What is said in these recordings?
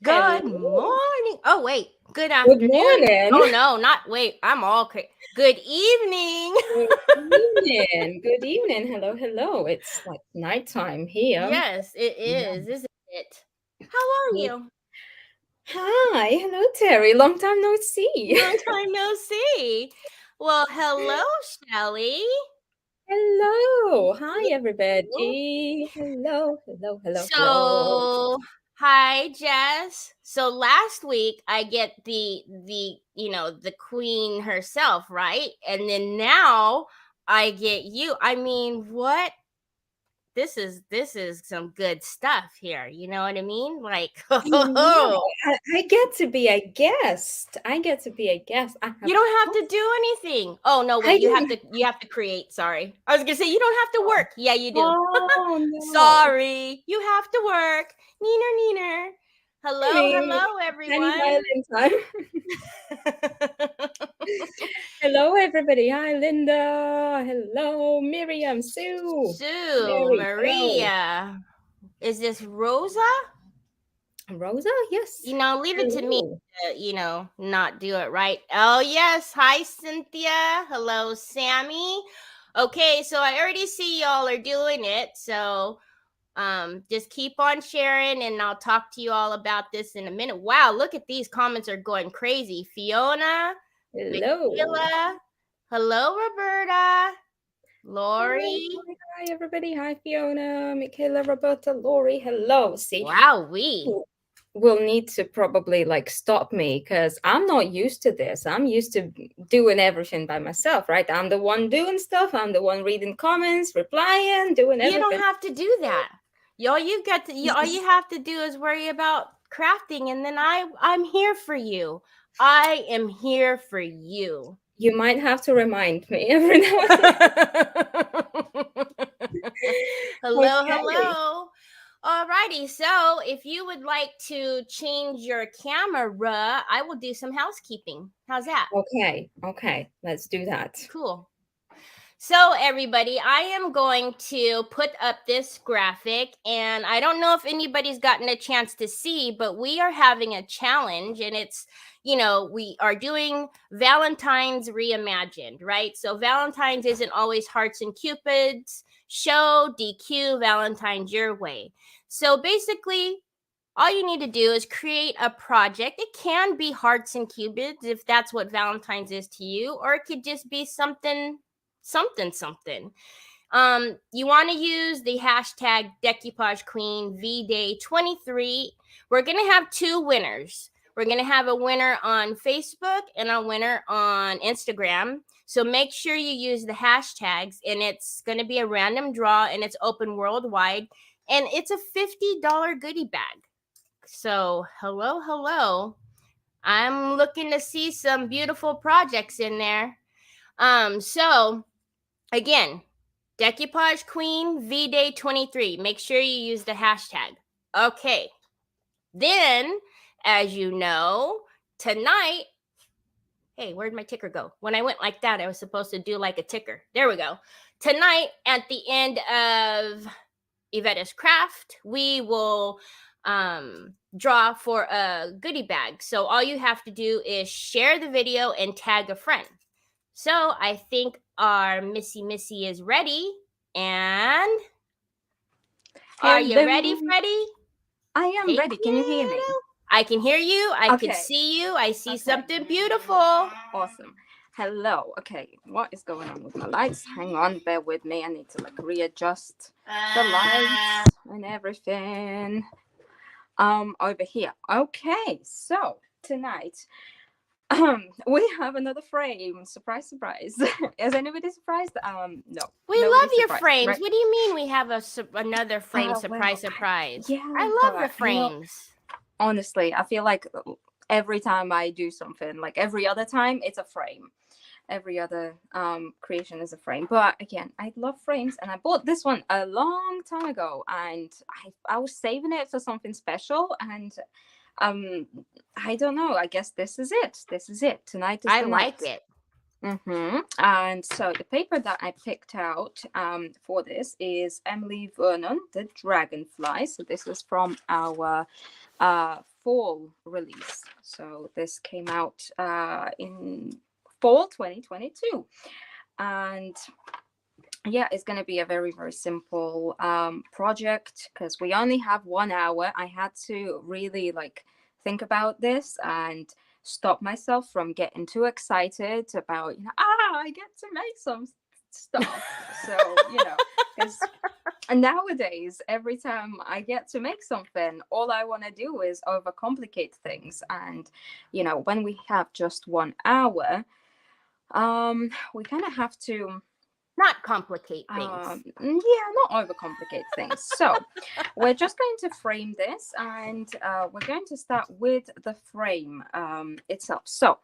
Good Hello. morning. Oh, wait. Good Good afternoon. morning. Oh, no, not wait. I'm all good evening. Good evening. Good evening. Hello, hello. It's like nighttime here. Yes, it Yeah. is, isn't it? How are Yeah. you? Hi. Hello, Terry. Long time no see. Long time no see. Well, hello, Shelly. Hello. Hi, everybody. Hello, hello, hello, hello. So, hi, Jess. So last week I get the queen herself, right? And then now I get you. I mean, what this is some good stuff here. You know what I mean? Like, I know. oh, I get to be a guest. I get to be a guest. I have you don't have to host. do anything. Oh no, I wait, you have don't. to you have to create. Sorry. I was gonna say you don't have to work. Yeah, you do. Oh, no. Sorry. You have to work. Neener neener. I Hello, mean, hello tiny everyone. violin time. Hello, everybody. Hi, Linda. Hello, Miriam, Sue, Sue, Mary. Hello, Maria. Is this Rosa? Rosa. Yes. Leave it to me Hello. to, not do it right. Oh, yes. Hi, Cynthia. Hello, Sammy. Okay, so I already see y'all are doing it. So just keep on sharing and I'll talk to you all about this in a minute. Wow, look at these comments are going crazy. Fiona, Hello. Michaela, hello, Roberta, Hi, Lori. hi, hi, everybody. Hi, Fiona, Michaela, Roberta, Lori. Hello. See, Wow, we. you will need to probably like stop me because I'm not used to this. I'm used to doing everything by myself, right? I'm the one doing stuff. I'm the one reading comments, replying, doing You don't everything. have to do that. All you have to do is worry about crafting and then I'm here for you. I am here for you. You might have to remind me every now and then. Hello, Okay. hello. Alrighty, so if you would like to change your camera, I will do some housekeeping. How's that? Okay. Okay. Let's do that. Cool. So, everybody, I am going to put up this graphic, and I don't know if anybody's gotten a chance to see, but we are having a challenge, and we are doing Valentine's reimagined, right? So, Valentine's isn't always hearts and cupids. Show, DQ, Valentine's your way. So, basically, all you need to do is create a project. It can be hearts and cupids if that's what Valentine's is to you, or it could just be something. You want to use the hashtag Decoupage Queen VDay23. We're gonna have two winners. We're gonna have a winner on Facebook and a winner on Instagram. So make sure you use the hashtags, and it's gonna be a random draw, and it's open worldwide, and it's a $50 goodie bag. So hello, hello. I'm looking to see some beautiful projects in there. So again, Decoupage Queen VDay23. Make sure you use the hashtag. Okay. Then, as you know, tonight, hey, where'd my ticker go? When I went like that, I was supposed to do like a ticker. There we go. Tonight, at the end of Ivetta's Craft, we will draw for a goodie bag. So all you have to do is share the video and tag a friend. So I think our Missy is ready. And are you ready, Hello. Freddie? I am Take ready. Can you hear me? it. I can hear you. I can Okay. see you. I see Okay. something beautiful. Awesome. Hello. Okay. What is going on with my lights? Hang on. Bear with me. I need to like readjust the lights and everything. Over here. Okay. So tonight, we have another frame. Surprise, surprise. Is anybody surprised? No. We love Nobody's your surprised, frames. right? What do you mean we have another frame Well, surprise? yeah, I love the but frames. honestly, I feel like every time I do something, like every other time, it's a frame. Every other creation is a frame. But again, I love frames, and I bought this one a long time ago, and I was saving it for something special, and um I don't know. I guess this is it. This is it. Tonight is I the like night. it. And so the paper that I picked out for this is Emily Vernon, The Dragonfly. So this was from our fall release. So this came out in fall 2022. And yeah, it's going to be a very, very simple project because we only have 1 hour. I had to really like think about this and stop myself from getting too excited about, I get to make some stuff. So, because nowadays, every time I get to make something, all I want to do is overcomplicate things. And, when we have just 1 hour, we kind of have to not complicate things. Not overcomplicate things. So we're just going to frame this, and we're going to start with the frame itself. So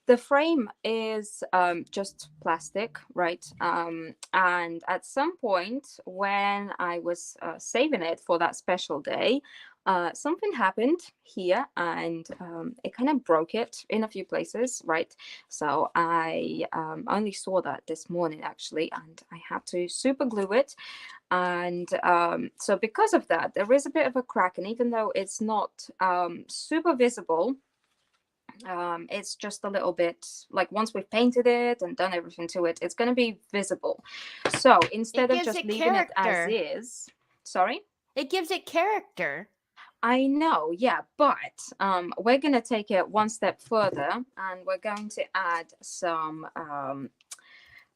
the frame is just plastic, right? And at some point when I was saving it for that special day, something happened here, and it kind of broke it in a few places, right? So I only saw that this morning, actually, and I had to super glue it. And so because of that, there is a bit of a crack, and even though it's not super visible, it's just a little bit like once we've painted it and done everything to it, it's going to be visible. So instead of just leaving it as is, sorry? It gives it character. I know, yeah, but we're going to take it one step further, and we're going to add some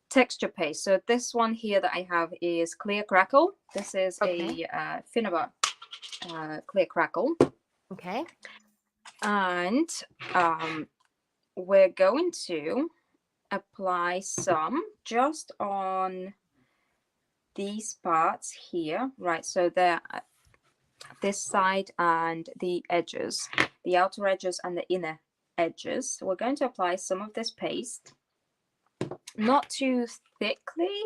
texture paste. So this one here that I have is Clear Crackle. This is a Finnabar Clear Crackle. Okay. And we're going to apply some just on these parts here, right? So they're this side and the edges, the outer edges and the inner edges. So we're going to apply some of this paste, not too thickly,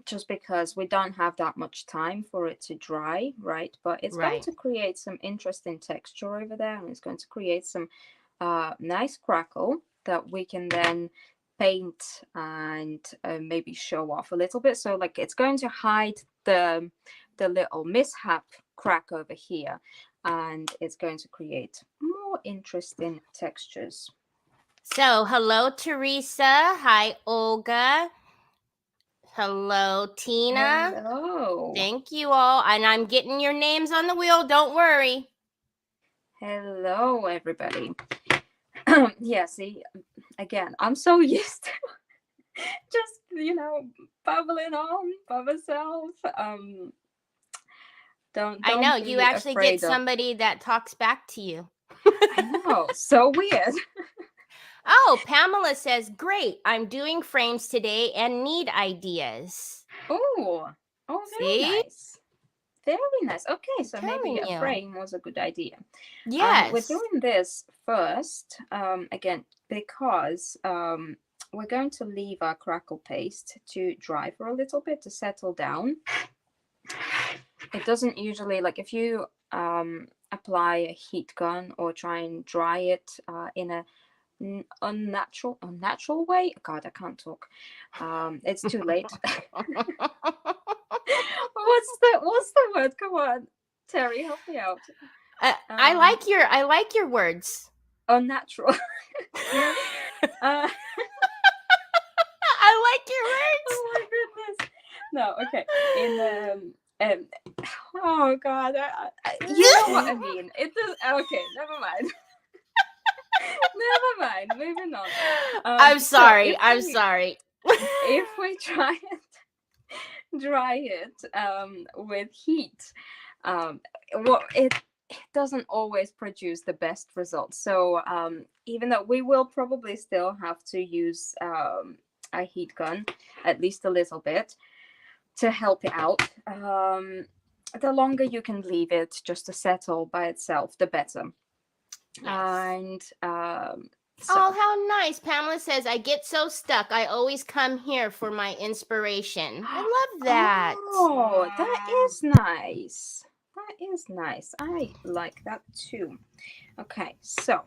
just because we don't have that much time for it to dry, right? But it's going to create some interesting texture over there, and it's going to create some nice crackle that we can then paint and maybe show off a little bit. So like it's going to hide the little mishap crack over here, and it's going to create more interesting textures. So hello, Teresa. Hi, Olga. Hello, Tina. Hello. Thank you all. And I'm getting your names on the wheel. Don't worry. Hello, everybody. Yeah, see, again, I'm so used to just, babbling on by myself. I know, you actually get somebody that talks back to you. I know, so weird. Oh, Pamela says, great. I'm doing frames today and need ideas. Oh, very nice. Very nice. Okay, so maybe a frame was a good idea. Yes. We're doing this first, again, because we're going to leave our crackle paste to dry for a little bit to settle down. It doesn't usually, like if you apply a heat gun or try and dry it in a unnatural way. God, I can't talk. It's too late. What's the word? Come on, Teri, help me out. I like your words. Unnatural. I like your words. Oh my goodness. No, okay. Oh God, you know what I mean. It does. Okay, never mind. Never mind. Moving on. I'm sorry. If we dry it with heat, it doesn't always produce the best results. So even though we will probably still have to use a heat gun, at least a little bit, to help it out. The longer you can leave it just to settle by itself, the better. Yes. And oh, how nice. Pamela says, I get so stuck. I always come here for my inspiration. I love that. Oh, that is nice. That is nice. I like that too. Okay, so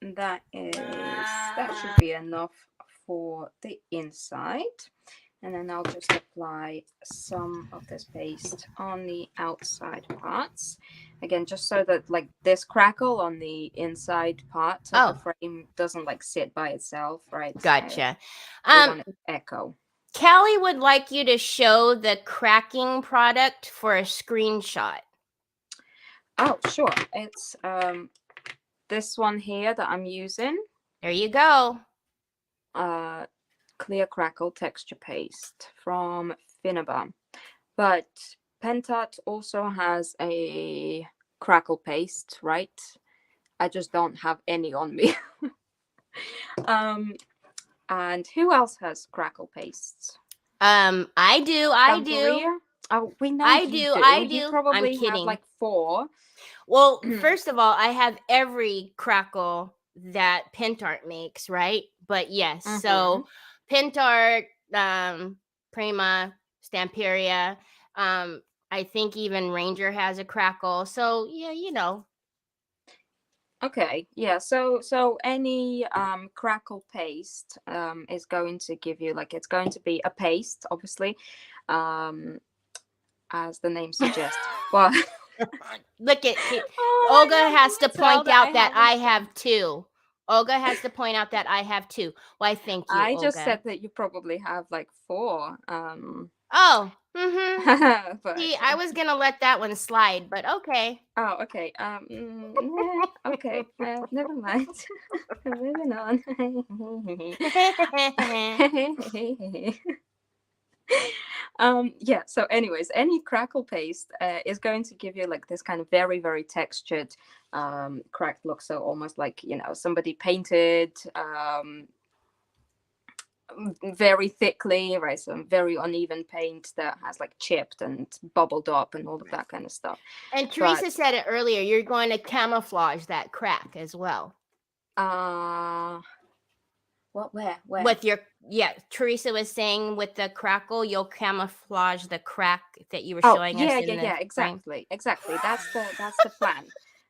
that should be enough for the inside. And then I'll just apply some of this paste on the outside parts. Again, just so that like this crackle on the inside part of the frame doesn't like sit by itself, right? Gotcha. We want it to echo. Callie would like you to show the cracking product for a screenshot. Oh, sure. It's this one here that I'm using. There you go. Clear crackle texture paste from Finnabar. But Pentart also has a crackle paste, right? I just don't have any on me. And who else has crackle pastes? I do. Oh, we know I you do. You probably I'm kidding. have like 4. Well, first of all, I have every crackle that Pentart makes, right? But yes, so Pentart, Prima, Stamperia, I think even Ranger has a crackle. So yeah, you know. Okay, yeah. So any crackle paste is going to give you like it's going to be a paste, obviously, as the name suggests. But look at Olga has to point out that I have 2. Olga has to point out that I have 2. Why, thank you, I Olga. just said that you probably have like 4. Oh, but, see, I was gonna let that one slide, but okay. Oh, okay. Okay. Never mind. Moving on. Yeah. So, anyways, any crackle paste is going to give you like this kind of very, very textured, cracked look. So almost like somebody painted. Very thickly, right? Some very uneven paint that has like chipped and bubbled up and all of that kind of stuff. And Teresa said it earlier, you're going to camouflage that crack as well. What? Where? With your Teresa was saying with the crackle, you'll camouflage the crack that you were showing us. Yeah, exactly. That's the plan.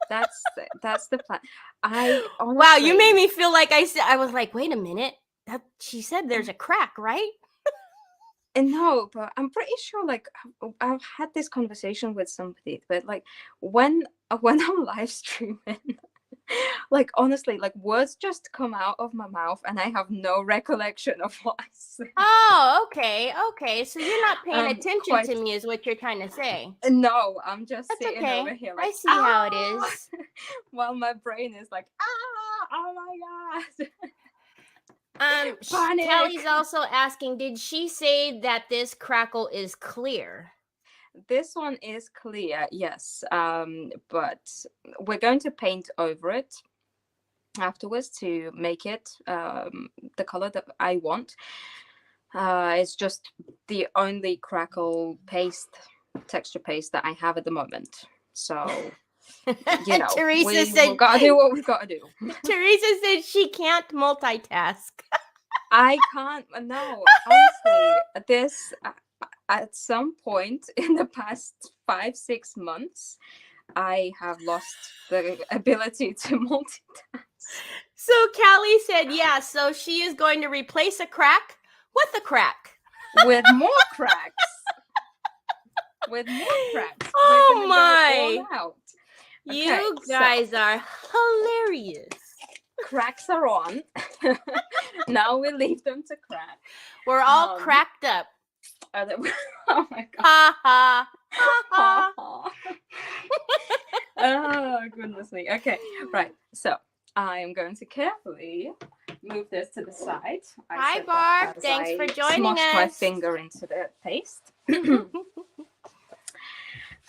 That's the plan. Honestly, wow, you made me feel like I was like, wait a minute. She said there's a crack, right? No, but I'm pretty sure like I've had this conversation with somebody, but like when I'm live streaming, like honestly, like words just come out of my mouth and I have no recollection of what I said. Oh, okay. So you're not paying attention to me is what you're trying to say. No, I'm just sitting okay. over here like, I see how it is. While my brain is like, oh my god. Callie's also asking, did she say that this crackle is clear? This one is clear, yes. But we're going to paint over it afterwards to make it the color that I want. It's just the only crackle texture paste that I have at the moment. So Teresa said we've got to do what we've got to do. Teresa said she can't multitask. I can't. No, honestly, this at some point in the past 5-6 months, I have lost the ability to multitask. So Callie said, yeah. So she is going to replace a crack with a crack. With more cracks. With more cracks. Oh my! Go all out. You guys are hilarious. Cracks are on. Now we leave them to crack. We're all cracked up. Oh my god. Ha ha. Ha ha. Oh goodness me. Okay, right. So I am going to carefully move this to the side. Hi Barb. Thanks for joining us. My finger into the paste.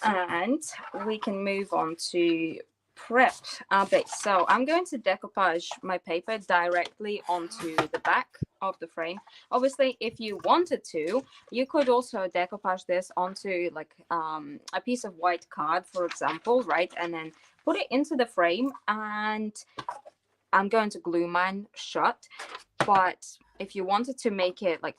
And we can move on to prep our base. So I'm going to decoupage my paper directly onto the back of the frame. Obviously, if you wanted to, you could also decoupage this onto like a piece of white card, for example, right? And then put it into the frame, and I'm going to glue mine shut. But if you wanted to make it like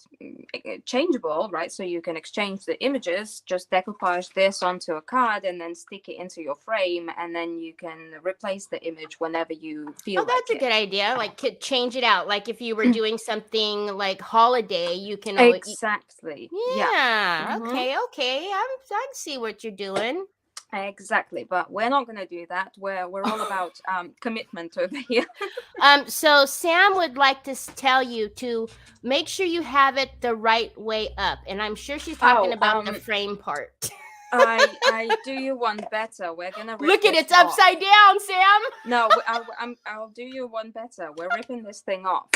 changeable, right, so you can exchange the images, just decoupage this onto a card and then stick it into your frame, and then you can replace the image whenever you feel Oh, that's like a good idea. Like, could change it out. Like, if you were doing something like holiday, you can always. Exactly. Yeah. Mhm. Okay. I see what you're doing. Exactly, but we're not going to do that. We're all about commitment over here. So Sam would like to tell you to make sure you have it the right way up, and I'm sure she's talking about the frame part. I do you one better. We're gonna look at it's upside down, Sam. No, I'll do you one better. We're ripping this thing off.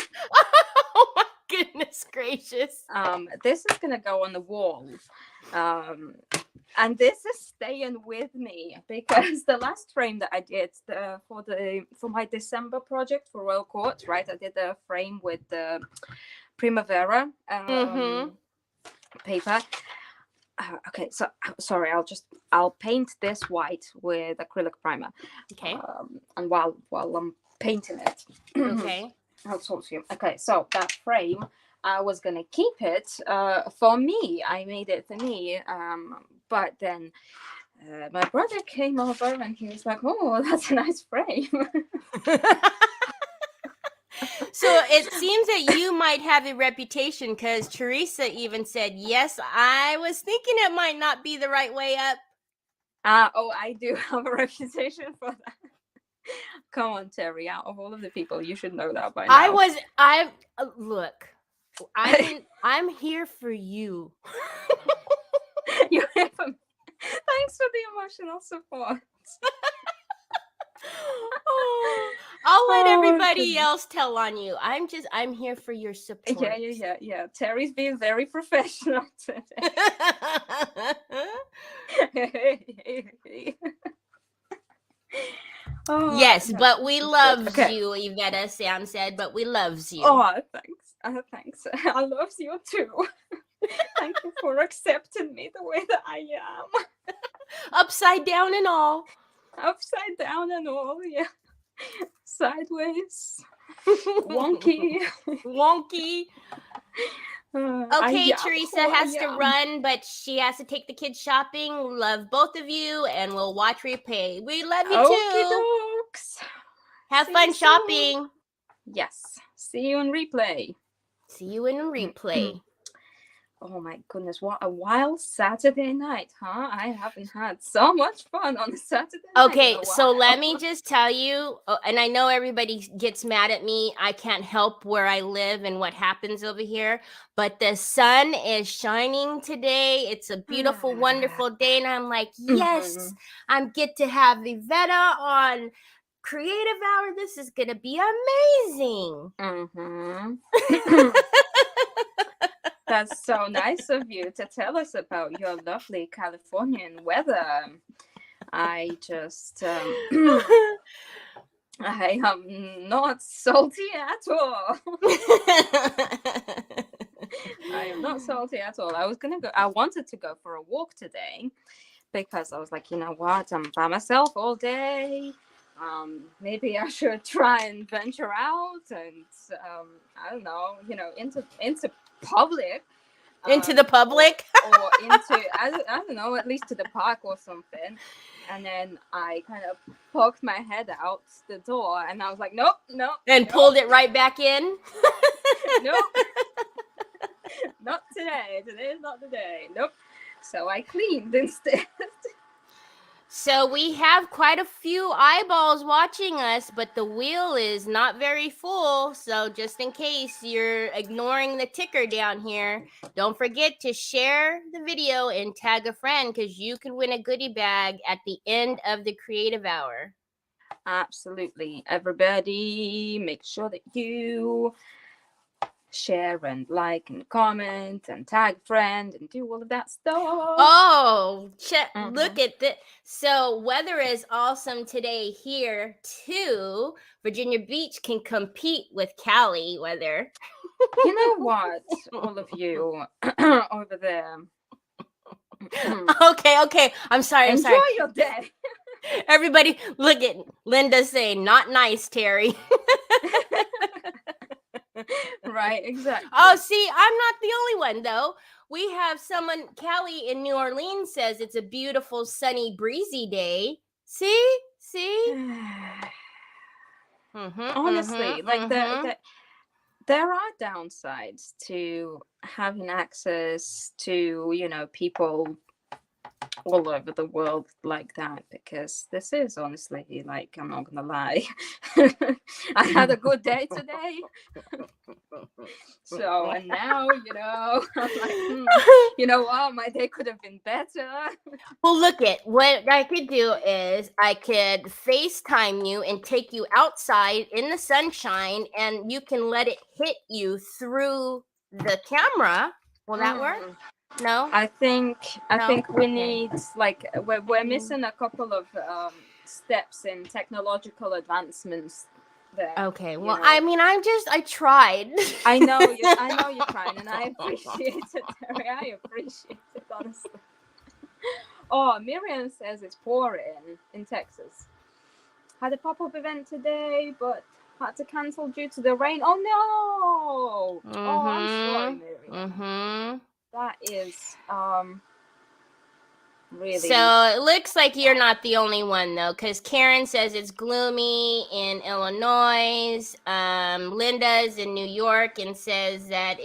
Oh my goodness gracious. This is gonna go on the wall. And this is staying with me because the last frame that I did for my December project for Royal Court, right? I did a frame with the Primavera paper. Okay, so sorry, I'll paint this white with acrylic primer. Okay. And while I'm painting it, okay, I'll talk to you. Okay, so that frame, I was gonna keep it for me. I made it for me. But then my brother came over and he was like, "Oh, that's a nice frame." So it seems that you might have a reputation, because Teresa even said, "Yes, I was thinking it might not be the right way up." Oh, I do have a reputation for that. Come on, Teri. Out of all of the people, you should know that by now. Look, I'm here for you. You're here for me. Thanks for the emotional support. I'll let everybody else tell on you. I'm here for your support. Yeah. Teri's being very professional today. Yes, but we loves you, Iveta, Sam said, but we loves you. Oh, thanks. I loves you too. Thank you for accepting me the way that I am. Upside down and all. Upside down and all, yeah. Sideways. Wonky. Okay, Teresa has to run, but she has to take the kids shopping. Love both of you, and we'll watch replay. We love you too. Dokes. Have fun shopping. Yes. See you in replay. Oh my goodness, what a wild Saturday night, huh? I haven't had so much fun on a Saturday night. Okay, so let me just tell you, and I know everybody gets mad at me. I can't help where I live and what happens over here, but the sun is shining today. It's a beautiful, wonderful day, and I'm like, yes, I'm get to have Iveta on Creative Hour. This is going to be amazing. That's so nice of you to tell us about your lovely Californian weather. I am not salty at all. I am not salty at all. I wanted to go for a walk today because I was like, you know what? I'm by myself all day. Maybe I should try and venture out and I don't know, into public. Into the public? or into I don't know, at least to the park or something. And then I kind of poked my head out the door and I was like, nope. And pulled it right back in? Nope. Not today. Today is not the day. Nope. So I cleaned instead. So we have quite a few eyeballs watching us, but the wheel is not very full. So just in case you're ignoring the ticker down here, don't forget to share the video and tag a friend, because you can win a goodie bag at the end of the Creative Hour. Absolutely. Everybody, make sure that you share and like and comment and tag friend and do all of that stuff. Oh, look at this. So weather is awesome today here too. Virginia Beach can compete with Cali weather. You know what, all of you over there. Okay. I'm sorry. Enjoy your day. Everybody, look at Linda saying, "Not nice, Teri." Right, exactly. Oh, see, I'm not the only one though. We have someone, Callie in New Orleans says it's a beautiful, sunny, breezy day. See? Honestly, like there are downsides to having access to, you know, people all over the world like that, because this is honestly, like, I'm not gonna lie, I had a good day today. So, and now, you know, I'm like, you know what, my day could have been better. Well, look at what I could do is I could FaceTime you and take you outside in the sunshine, and you can let it hit you through the camera. Will that work? No. I think No? we Okay. need, like, we're missing a couple of steps in technological advancements there. Okay. you Well, know. I mean, I tried. I know you're trying, and I appreciate it, Teri. I appreciate it, honestly. Oh, Miriam says it's pouring in Texas. Had a pop-up event today, but had to cancel due to the rain. Oh no! Oh, I'm sorry, Miriam. That is really. So it looks like you're not the only one though, because Karen says it's gloomy in Illinois. Linda's in New York and says that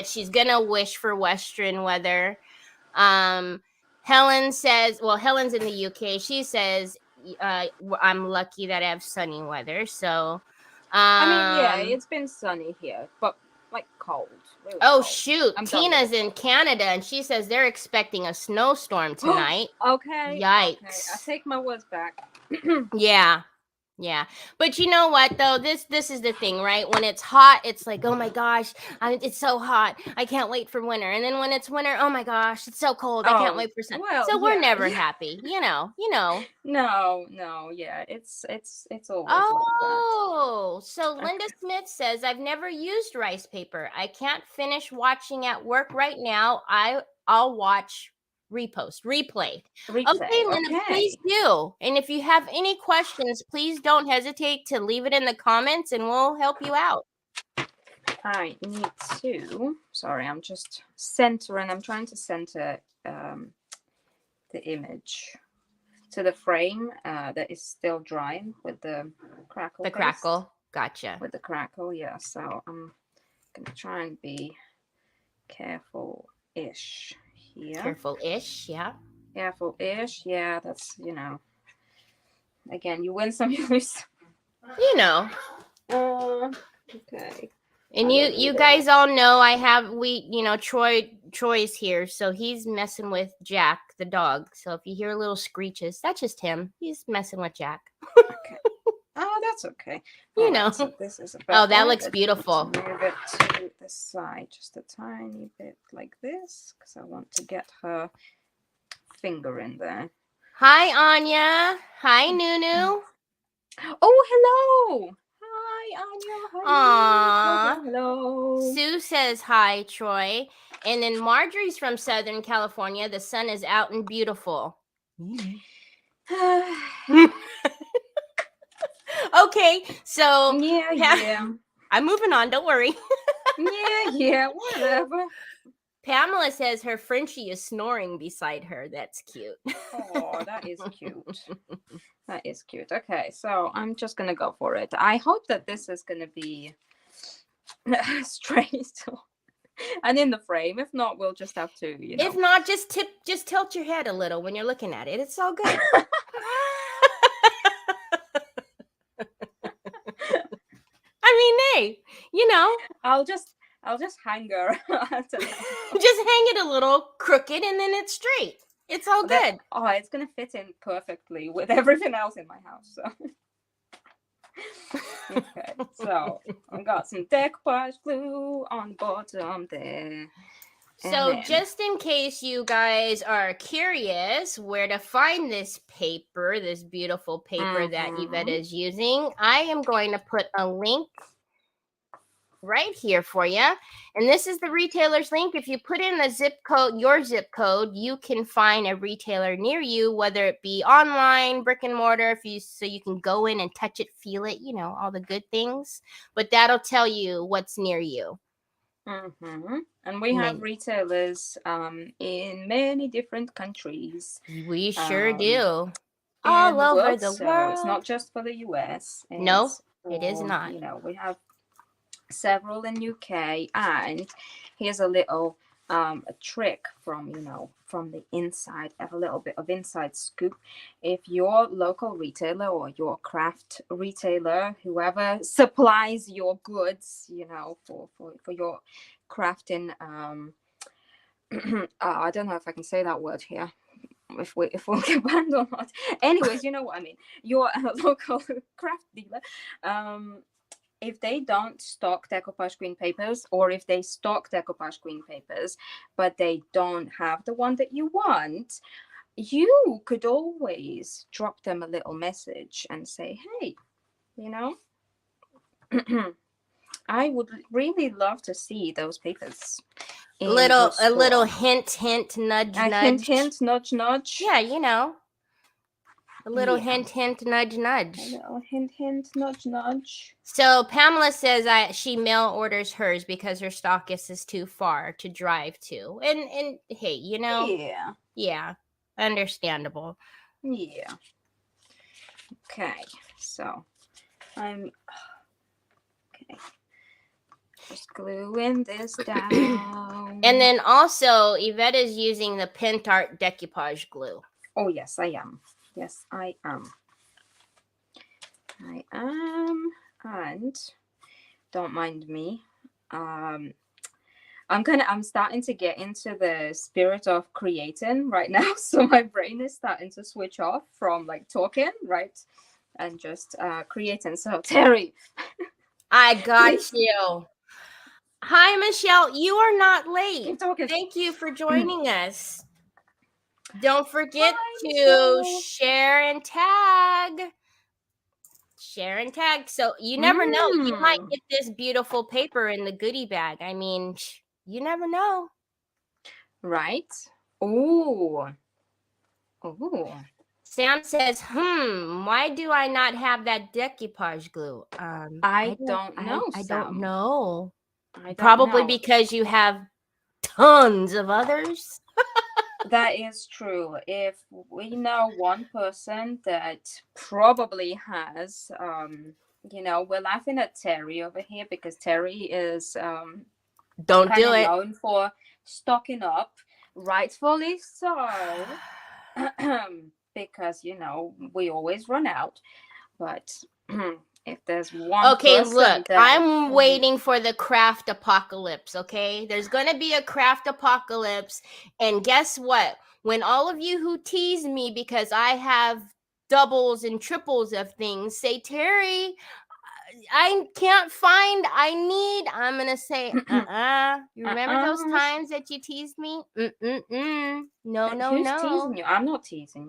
she's gonna wish for Western weather. Helen says, well, Helen's in the UK. She says, I'm lucky that I have sunny weather. So, I mean, yeah, it's been sunny here, but like cold. Really oh cold. shoot, Tina's in Canada and she says they're expecting a snowstorm tonight. Okay. Yikes. Okay. I take my words back. Yeah. But you know what though? This is the thing, right? When it's hot, it's like, oh my gosh, it's so hot. I can't wait for winter. And then when it's winter, oh my gosh, it's so cold. I can't wait for summer. Well, so we're never happy, you know. No, yeah. It's always Oh, like that. so Linda Smith says, I've never used rice paper. I can't finish watching at work right now. I'll watch replay. Okay, Linda, please do. And if you have any questions, please don't hesitate to leave it in the comments and we'll help you out. I need to. Sorry, I'm just centering. I'm trying to center the image to the frame that is still drying with the crackle. The crackle. Gotcha. With the crackle, yeah. So I'm gonna try and be careful-ish here. Careful-ish, yeah. Careful-ish, yeah. That's, you know. Again, you win some, you lose. You know. Okay. And you guys all know Troy's here, so he's messing with Jack the dog. So if you hear little screeches, that's just him. He's messing with Jack. Okay. Oh, that's okay. You know. So this is about that looks beautiful. Move it to the side just a tiny bit like this, because I want to get her finger in there. Hi, Anya. Hi, Nunu. Oh, hello. Hi, Anya. Hi. Aww. Hello. Sue says hi, Troy. And then Marjorie's from Southern California. The sun is out and beautiful. Okay, so yeah. I'm moving on. Don't worry. yeah, whatever. Pamela says her Frenchie is snoring beside her. That's cute. Oh, that is cute. That is cute. Okay, so I'm just gonna go for it. I hope that this is gonna be straight and in the frame. If not, we'll just have to, If not, just tilt your head a little when you're looking at it. It's all good. I mean, hey, I'll just hang her. Just hang it a little crooked and then it's straight. It's all good. It's gonna fit in perfectly with everything else in my house. So okay, so I've got some decoupage glue on the bottom there. So just in case you guys are curious where to find this paper, this beautiful paper that Iveta is using, I am going to put a link right here for you. And this is the retailer's link. If you put in the zip code, your zip code, you can find a retailer near you, whether it be online, brick and mortar, so you can go in and touch it, feel it, all the good things. But that'll tell you what's near you. And we have retailers in many different countries. We sure do. All over the world. So it's not just for the US. No, it is not. We have several in UK, and here's a little a trick from the inside, a little bit of inside scoop. If your local retailer or your craft retailer, whoever supplies your goods, for your crafting, I don't know if I can say that word here, if we'll get banned or not. Anyways, you know what I mean. Your local craft dealer, if they don't stock decoupage green papers, or if they stock decoupage green papers, but they don't have the one that you want, you could always drop them a little message and say, hey, I would really love to see those papers. A little hint, nudge, nudge. Hint, nudge, nudge. Yeah, a little hint, nudge, nudge. A little hint, nudge, nudge. So Pamela says she mail orders hers because her stockist is too far to drive to. And hey, Yeah, understandable. Yeah. Okay, so okay. Just gluing this down. And then also, Iveta is using the Pint Art decoupage glue. Oh, yes, I am. Yes, I am. And don't mind me. I'm starting to get into the spirit of creating right now. So my brain is starting to switch off from like talking, right? And just creating. So Teri. I got you. Hi, Michelle. You are not late. Keep talking. Thank you for joining us. Don't forget to share and tag. Share and tag. So you never know. You might get this beautiful paper in the goodie bag. I mean, you never know. Right? Ooh. Sam says, why do I not have that decoupage glue? I don't know. I don't know. Probably because you have tons of others. That is true. If we know one person that probably has, we're laughing at Teri over here because Teri is don't do it known for stocking up, rightfully so, because we always run out. But if there's one look, I'm waiting for the craft apocalypse. Okay, there's gonna be a craft apocalypse, and guess what? When all of you who tease me because I have doubles and triples of things say, Teri, I can't find, I'm gonna say, you remember those times that you teased me? No. Who's teasing you? I'm not teasing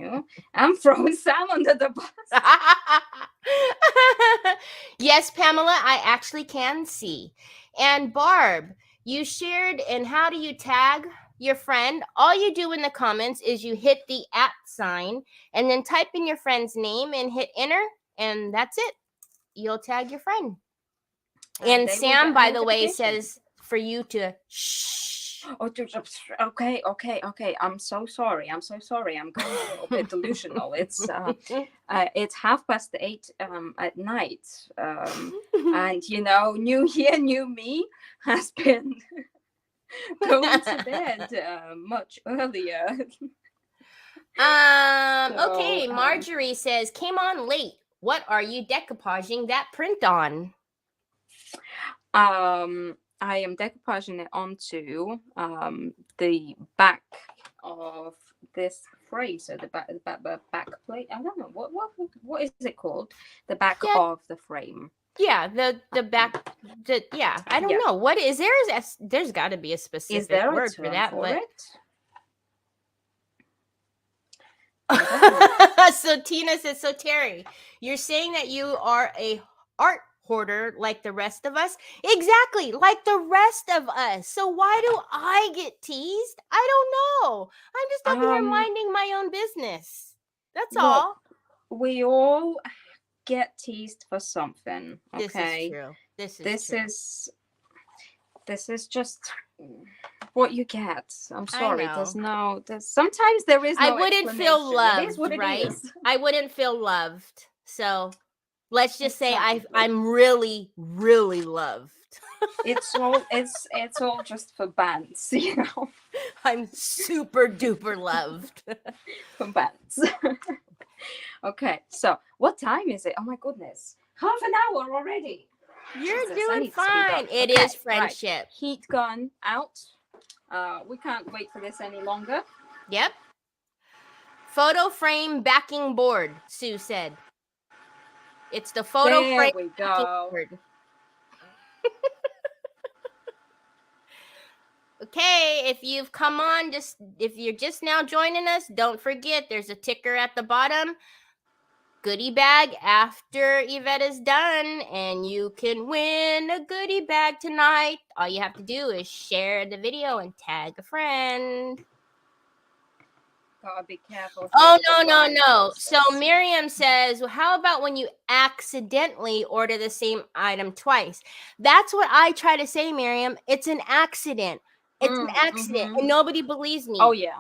you. I'm throwing Sam under the bus. Yes, Pamela, I actually can see. And Barb, you shared, and how do you tag your friend? All you do in the comments is you hit the @ and then type in your friend's name and hit enter, and that's it. You'll tag your friend. And Sam, by the way, says for you to shh. Oh, okay. I'm so sorry. I'm going a little bit delusional. It's 8:30 at night, and New Year, New Me has been going to bed much earlier. Okay, Marjorie says came on late. What are you decoupaging that print on? I am decoupaging it onto the back of this frame. So the back plate. I don't know what is it called? The back of the frame. Yeah, the back. I don't know what is there. There's got to be a specific word for that. So Tina says, so Teri, you're saying that you are a art hoarder like the rest of us. Exactly, like the rest of us. So why do I get teased? I don't know. I'm just over here minding my own business. That's all. We all get teased for something. Okay. This is true. This is just what you get. I'm sorry. know. Sometimes there is no I wouldn't feel explanation. loved, It is what it right? is. I wouldn't feel loved. So let's just say Exactly. I'm really, really loved. It's all just for bands, you know. I'm super duper loved. For bands. Okay, so what time is it? Oh my goodness. Half an hour already. You're Jesus, I doing need to speed up. fine. It Okay, is friendship. Right. Heat gun out. We can't wait for this any longer. Yep. Photo frame backing board, Sue said. It's the photo There frame we backing go. board. Okay, if you've come on, if you're just now joining us, don't forget there's a ticker at the bottom. Goodie bag after Ivetta's done, and you can win a goodie bag tonight. All you have to do is share the video and tag a friend. Gotta be careful. Oh, no. So Miriam says, well, how about when you accidentally order the same item twice? That's what I try to say, Miriam. It's an accident. It's an accident, and nobody believes me. Oh, yeah.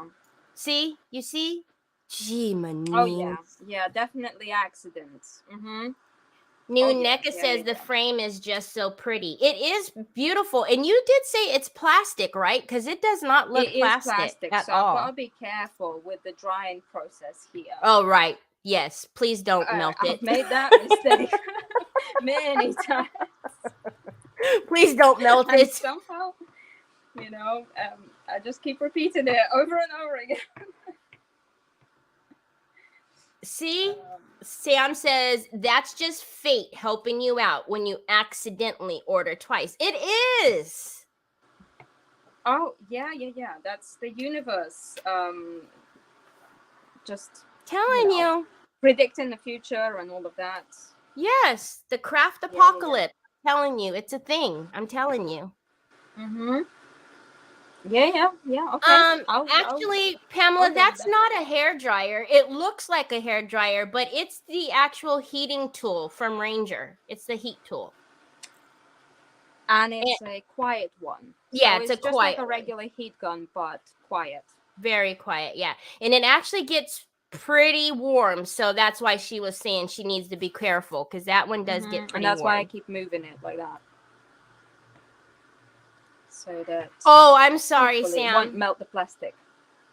See? You see? Gee, my knees. Oh, yeah. Yeah, definitely accidents. Neka says the frame is just so pretty. It is beautiful. And you did say it's plastic, right? Because it does not look plastic at so all. I've got to be careful with the drying process here. Oh, right. Yes. Please don't melt it. I've made that mistake many times. Please don't melt and it. Somehow, you know, I just keep repeating it over and over again. See? Sam says that's just fate helping you out when you accidentally order twice. It is. Oh, yeah. That's the universe. Just telling you. Predicting the future and all of that. Yes, the craft apocalypse. I'm telling you, it's a thing. I'm telling you. Yeah. Okay. Actually, Pamela, that's not a hair dryer. It looks like a hair dryer, but it's the actual heating tool from Ranger. It's the heat tool. And it's a quiet one. Yeah, so it's just a quiet like a regular heat gun, but quiet. Very quiet, yeah. And it actually gets pretty warm, so that's why she was saying she needs to be careful, because that one does get pretty warm. And that's why I keep moving it like that. So that I'm sorry, Sam. It won't melt the plastic.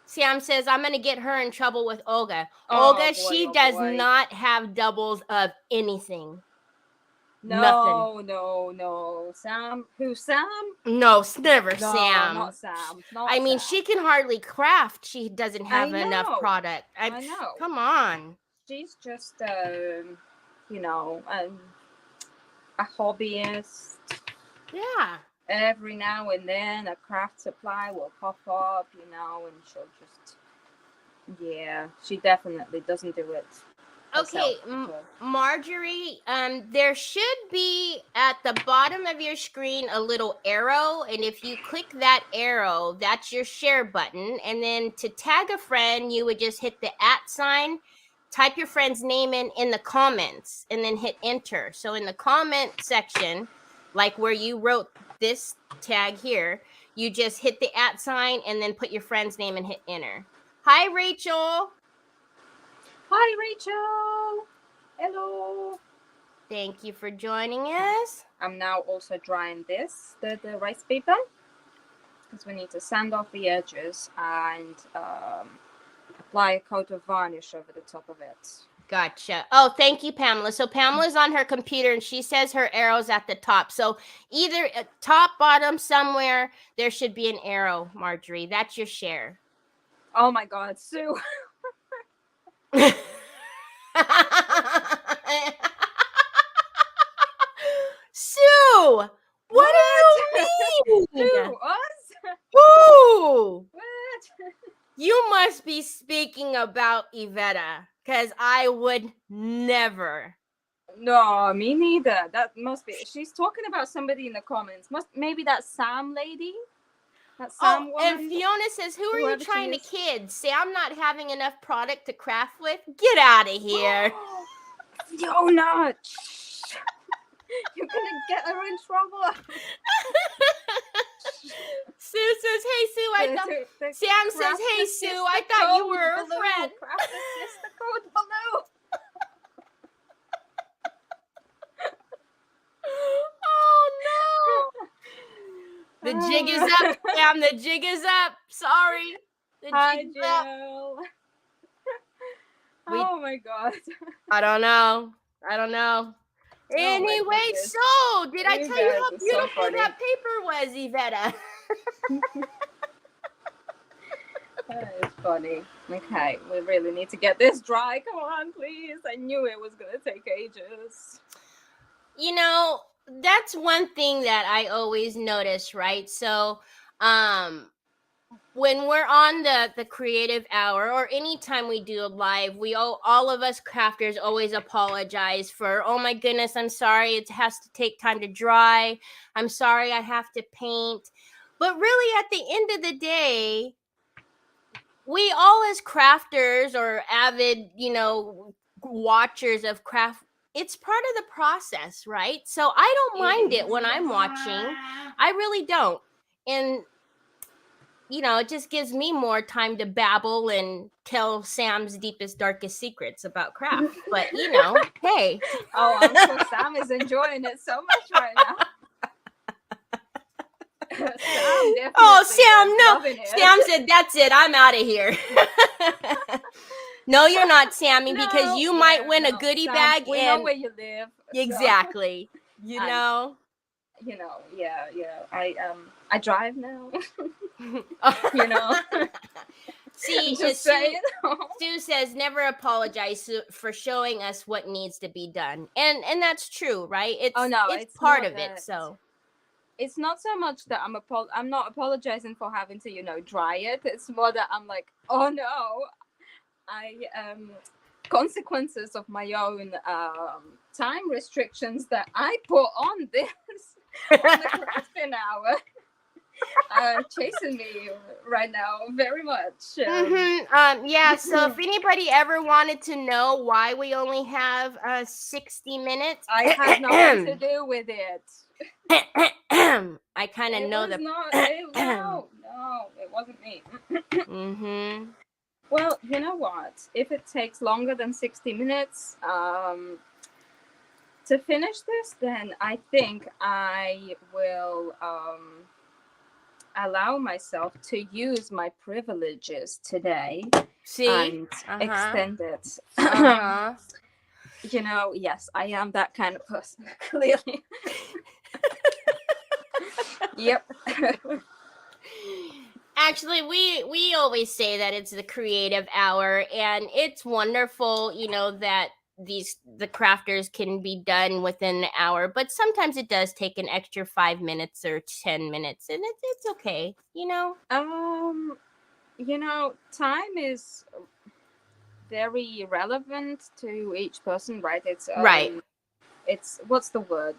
Sam says I'm gonna get her in trouble with Olga. Olga, she does not have doubles of anything. No. Sam? Who, Sam? No, never no, Sam. Not Sam. I mean, she can hardly craft. She doesn't have enough product. I know. Come on. She's just, a hobbyist. Yeah. Every now and then a craft supply will pop up, and she'll just, she definitely doesn't do it. Okay, Marjorie, there should be at the bottom of your screen a little arrow, and if you click that arrow, that's your share button, and then to tag a friend, you would just hit the @ type your friend's name in the comments, and then hit enter. So in the comment section, like where you wrote this tag here, you just hit the @ and then put your friend's name and hit enter. Hi, Rachel. Hi, Rachel. Hello. Thank you for joining us. I'm now also drying the rice paper, because we need to sand off the edges and apply a coat of varnish over the top of it. Gotcha. Oh, thank you, Pamela. So Pamela's on her computer and she says her arrow's at the top. So either top, bottom, somewhere, there should be an arrow, Marjorie. That's your share. Oh my God, Sue. Sue, what do you mean? Who? Us? Who? What? You must be speaking about Iveta, because I would never. No, me neither. That must be. She's talking about somebody in the comments. Maybe that Sam lady. That Sam woman. And Fiona says, "Who are you Whoever she trying to is. kid? Say I'm not having enough product to craft with. Get out of here." Fiona, you're gonna get her in trouble. Sue says, "Hey Sue, I thought." Sam says, "Hey Sue, I thought you were a friend." Craft the sister code below. Oh no! The jig is up, Sam. The jig is up. Sorry. The Hi, jig's up. Jill. Oh my god. I don't know. my Anyway, goodness. so did I You tell you guys how are so beautiful funny. that paper was, Iveta? That is funny. Okay, we really need to get this dry. Come on, please. I knew it was gonna take ages. You know, that's one thing that I always notice, right? So, when we're on the creative hour or anytime we do a live, we all of us crafters always apologize for, oh my goodness, I'm sorry, it has to take time to dry. I'm sorry, I have to paint. But really, at the end of the day, we all as crafters or avid, watchers of craft, it's part of the process, right? So I don't mind it when I'm watching. I really don't. And it just gives me more time to babble and tell Sam's deepest, darkest secrets about craft. But, hey. Oh, I'm sure Sam is enjoying it so much right now. Sam, no. Sam said, that's it. I'm out of here. No, you're not, Sammy, because you might win a goodie Sam, bag. We know where you live. Exactly. So. Yeah. I drive now. See, Sue says never apologize for showing us what needs to be done, and that's true, right? It's part of it. So it's not so much that I'm not apologizing for having to dry it. It's more that I'm like, oh no, consequences of my own time restrictions that I put on this on the crafting hour are chasing me right now very much. So if anybody ever wanted to know why we only have 60 minutes, I have nothing to do with it. I kind of know that. No, it wasn't me. Well, you know what? If it takes longer than 60 minutes to finish this, then I think I will allow myself to use my privileges today and extend it. Yes, I am that kind of person, clearly. Yep. Actually, we always say that it's the creative hour, and it's wonderful, that the crafters can be done within an hour, but sometimes it does take an extra 5 minutes or 10 minutes, and it's okay, time is very relevant to each person, right? It's right. It's what's the word?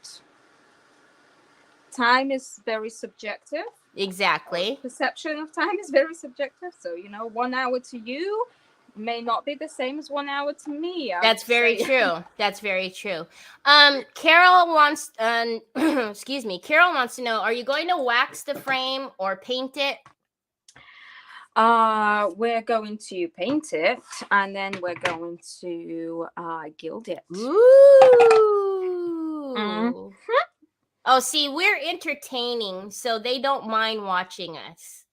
Time is very subjective. Exactly. Perception of time is very subjective. So 1 hour to you may not be the same as 1 hour to me. That's very true. That's very true. Carol wants Carol wants to know, are you going to wax the frame or paint it? We're going to paint it, and then we're going to gild it. Ooh. Mm-hmm. Oh, see, we're entertaining, so they don't mind watching us.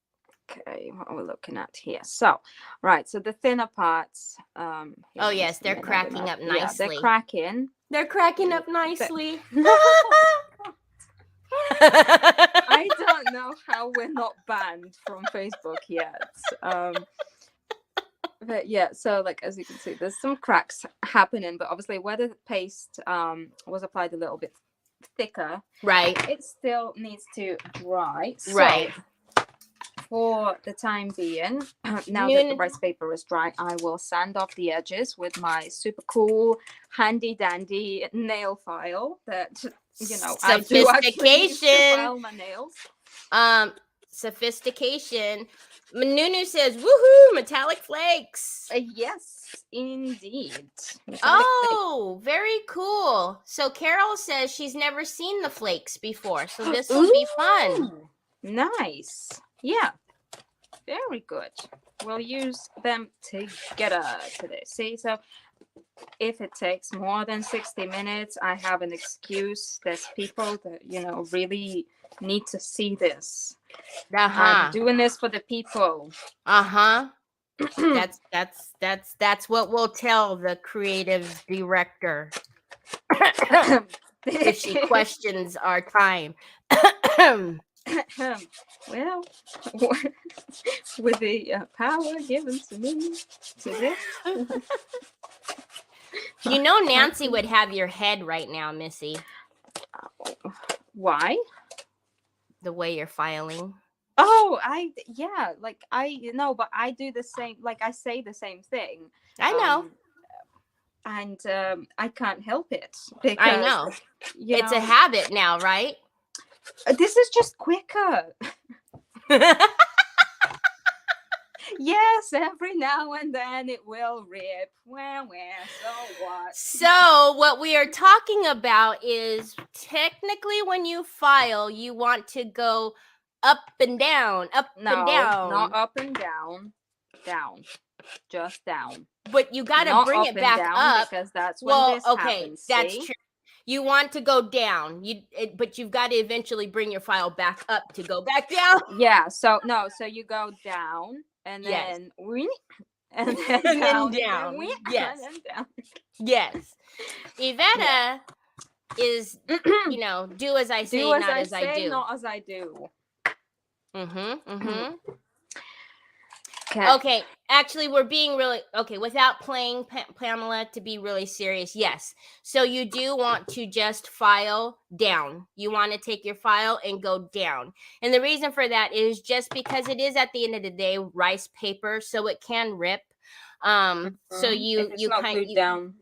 Okay, what are we looking at here? So, right, so the thinner parts. Oh, yes, they're cracking up nicely. Yeah, they're cracking. They're cracking up nicely. I don't know how we're not banned from Facebook yet. But yeah, so as you can see, there's some cracks happening, but obviously where the paste was applied a little bit thicker, right, it still needs to dry. So right. for the time being, now that the Noon- rice paper is dry, I will sand off the edges with my super cool, handy dandy nail file that, you know, I do actually use to Sophistication. file my nails. Sophistication. Nunu says, "Woohoo! Metallic flakes." Yes, indeed. Oh, very cool. So Carol says she's never seen the flakes before, so this will be fun. Ooh, nice. Yeah, very good. We'll use them together today. See, so if it takes more than 60 minutes, I have an excuse. There's people that, you know, really need to see this. I'm doing this for the people. That's what we'll tell the creative director if she questions our time. Well, with the power given to me today. You know Nancy would have your head right now, Missy. Why? The way you're filing. Oh, like but I do the same, like I say the same thing. I know. And I can't help it because I know. It's a habit now, right? This is just quicker. Yes, every now and then it will rip. Where, so what? So what we are talking about is technically when you file, you want to go up and down, and down. Not up and down, just down. But you got to bring it back up because that's when this happens. That's true. You want to go down, but you've got to eventually bring your file back up to go back down. Yeah. So you go down. And then and then down. Yes. And then down. Yes. Iveta is, you know, do as I say, not as I do. Not as I do. Okay. Actually, we're being really without playing Pamela to be really serious. Yes. So you do want to just file down. You want to take your file and go down. And the reason for that is just because it is at the end of the day rice paper, so it can rip. So you kind of down.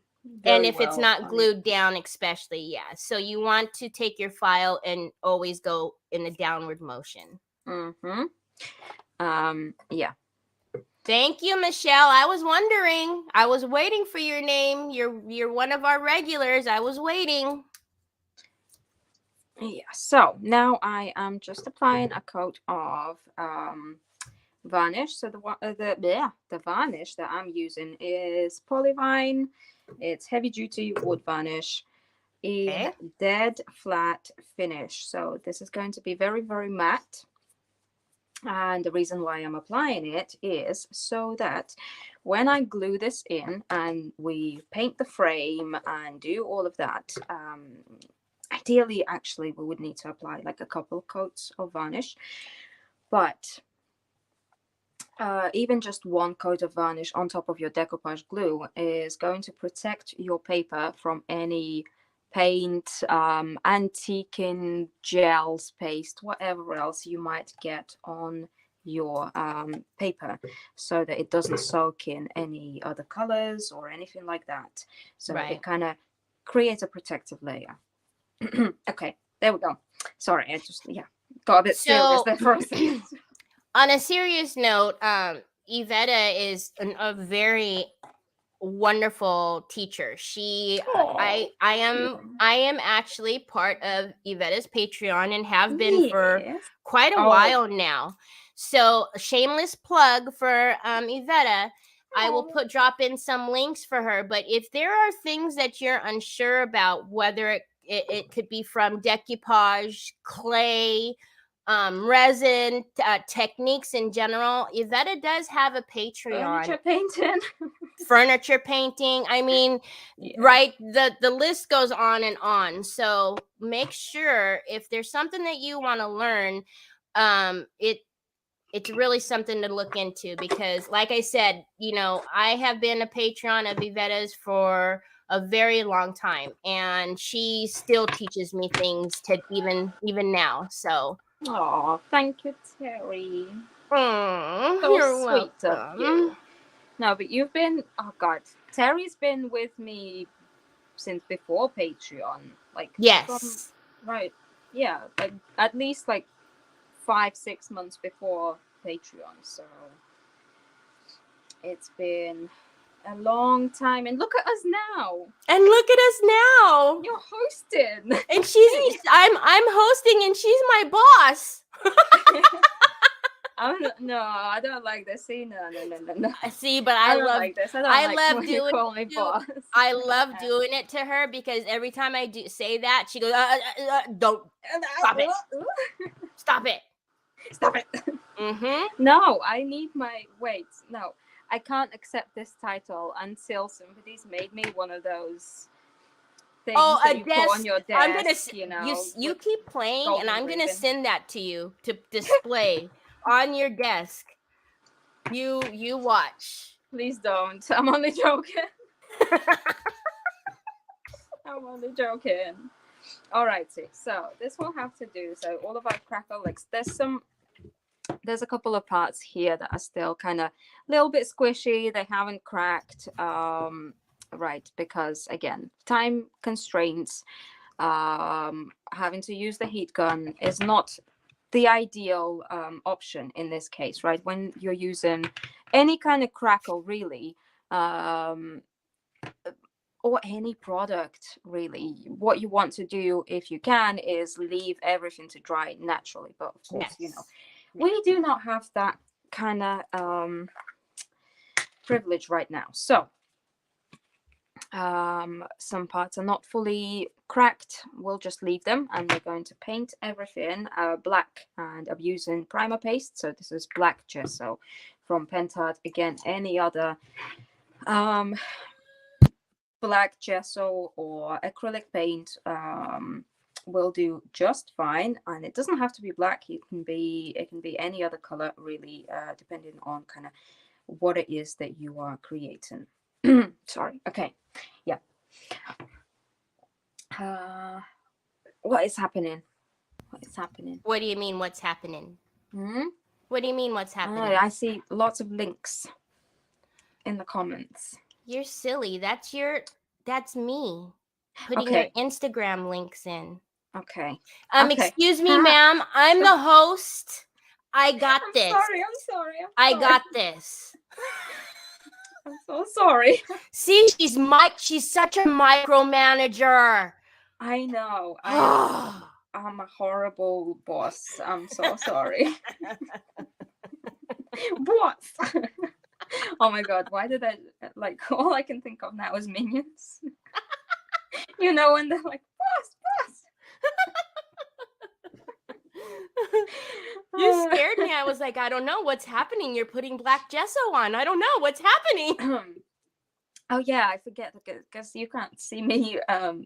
And if it's not glued down, especially, yeah. So you want to take your file and always go in the downward motion. Yeah. Thank you, Michelle. I was wondering. I was waiting for your name. You're one of our regulars. I was waiting. Yeah. So now I am just applying a coat of varnish. So the varnish that I'm using is Polyvine. It's heavy duty wood varnish in dead flat finish. So this is going to be very, very matte. And the reason why I'm applying it is so that when I glue this in and we paint the frame and do all of that, ideally, actually, we would need to apply like a couple of coats of varnish. But even just one coat of varnish on top of your decoupage glue is going to protect your paper from any paint, antiquing, gels, paste, whatever else you might get on your paper, so that it doesn't soak in any other colors or anything like that. So it kind of creates a protective layer. Okay, there we go. Sorry, I just got a bit serious there for a second. On a serious note, Iveta is a very wonderful teacher. I am actually part of Iveta's Patreon and have been for quite a while now. So shameless plug for Iveta. I will drop in some links for her. But if there are things that you're unsure about, whether it could be from decoupage, clay, resin, techniques in general, Iveta does have a Patreon. Furniture painting. I mean, right? The list goes on and on. So make sure if there's something that you want to learn, it's really something to look into, because like I said, you know, I have been a Patreon of Iveta's for a very long time, and she still teaches me things to even now. So thank you, Teri. Oh, So you're sweet of welcome. you. No, but you've been, oh God, Teri's been with me since before Patreon. Like, Yes. right. Yeah, like at least like 5-6 months before Patreon. So it's been a long time. And look at us now. And look at us now. You're hosting. And I'm hosting and she's my boss. No, I don't like this. See, no. See, but I I don't love like this. I don't I like love when you doing call me it too. boss. I love doing it to her because every time I do say that, she goes, "Don't stop it, stop it, Stop it." Mm-hmm. No, I need my wait. No, I can't accept this title until somebody's made me one of those things that you put on your desk. I'm gonna, you know, you keep playing, and golden I'm gonna ribbon. send that to you to display on your desk. You watch. Please don't. I'm only joking. I'm only joking. All righty. So this will have to do. So all of our crackle licks. There's a couple of parts here that are still kind of a little bit squishy. They haven't cracked. Right, because again, time constraints. Having to use the heat gun is not the ideal option in this case, right? When you're using any kind of crackle, really, or any product, really, what you want to do, if you can, is leave everything to dry naturally. But of course, you know, we do not have that kind of privilege right now. So some parts are not fully cracked. We'll just leave them, and we're going to paint everything black, and I'm using primer paste. So this is black gesso from Pentard. Again, any other black gesso or acrylic paint will do just fine, and it doesn't have to be black. It can be any other color, really, depending on kind of what it is that you are creating. Sorry. Okay. Yeah. What is happening? What is happening? What do you mean? What's happening? What do you mean? What's happening? I see lots of links in the comments. You're silly. That's me putting your Instagram links in. Okay. Excuse me, ma'am. I'm the host. I got this. I'm sorry. I got this. I'm so sorry. See, she's such a micromanager. I know. I'm a horrible boss. I'm so sorry. Boss. Oh my God, why did I, like, all I can think of now is Minions. You know, when they're like, boss. You scared me. I was like, I don't know what's happening. You're putting black gesso on. I don't know what's happening. Oh yeah, I forget because you can't see me.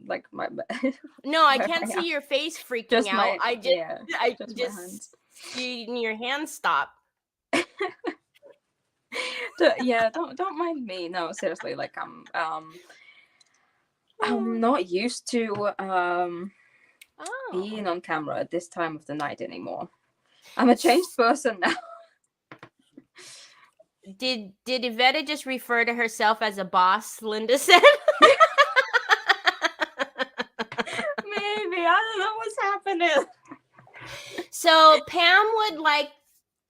Like my. No, I can't see your face freaking just out. I just see your hands stop. Yeah, don't mind me. No, seriously, like I'm not used to being on camera at this time of the night anymore. I'm a changed person now. Did Iveta just refer to herself as a boss? Linda said. Maybe, I don't know what's happening. So Pam would like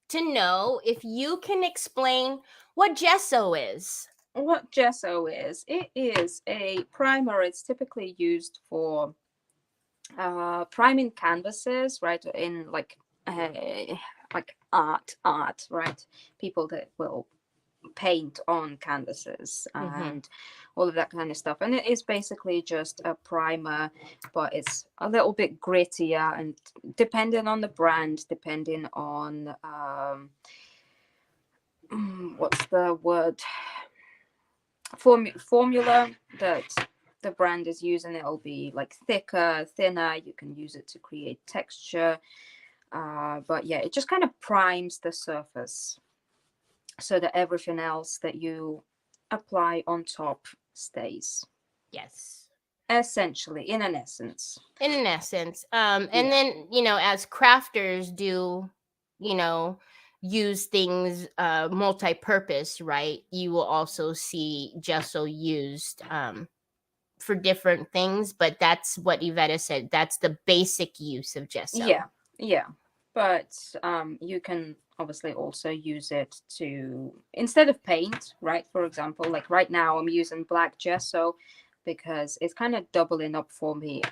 to know if you can explain what gesso is. What gesso is? It is a primer. It's typically used for priming canvases, right? In like art, right? People that will paint on canvases and all of that kind of stuff. And it is basically just a primer, but it's a little bit grittier, and depending on the brand, depending on what's the word, formula that the brand is using, it'll be like thicker, thinner. You can use it to create texture, but yeah, it just kind of primes the surface so that everything else that you apply on top stays. Yes, essentially, in an essence. And then, you know, as crafters do, you know, use things multi-purpose, right? You will also see gesso used for different things, but that's what Iveta said. That's the basic use of gesso. Yeah. But you can obviously also use it to, instead of paint, right? For example, like right now I'm using black gesso because it's kind of doubling up for me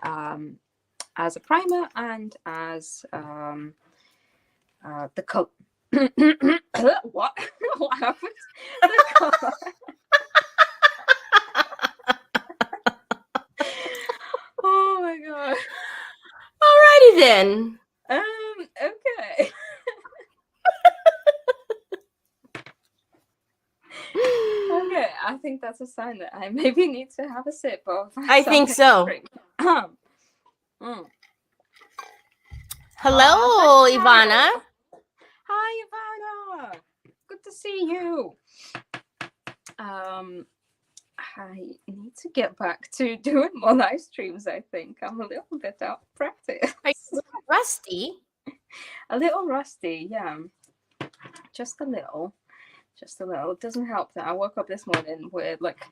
as a primer and as the color. What? What happened? The color. Oh my god. Alrighty then. Okay. Okay, I think that's a sign that I maybe need to have a sip of. I think so. Hello, Ivana. Hi, Ivana. Good to see you. I need to get back to doing more live streams. I think I'm a little bit out of practice. Are you rusty? A little rusty, yeah. Just a little. It doesn't help that I woke up this morning with like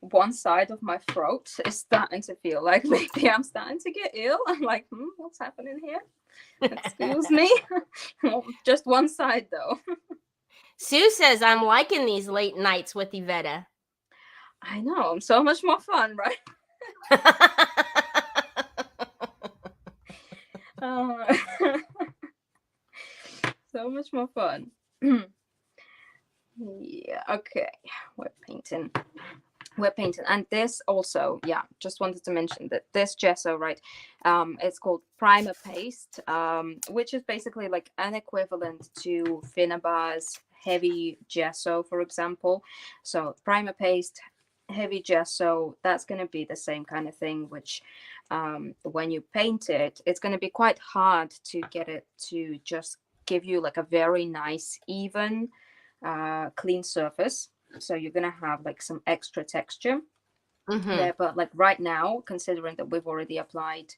one side of my throat is starting to feel like maybe I'm starting to get ill. I'm like, what's happening here? Excuse me. Just one side though. Sue says I'm liking these late nights with Iveta. I know, I'm so much more fun, right? So much more fun. Yeah, okay. We're painting. And this also, yeah, just wanted to mention that this gesso, right, it's called primer paste, which is basically like an equivalent to Finnabar's heavy gesso, for example. So primer paste, heavy gesso, that's going to be the same kind of thing, which when you paint it, it's going to be quite hard to get it to just give you like a very nice, even, clean surface. So you're going to have like some extra texture there. But like right now, considering that we've already applied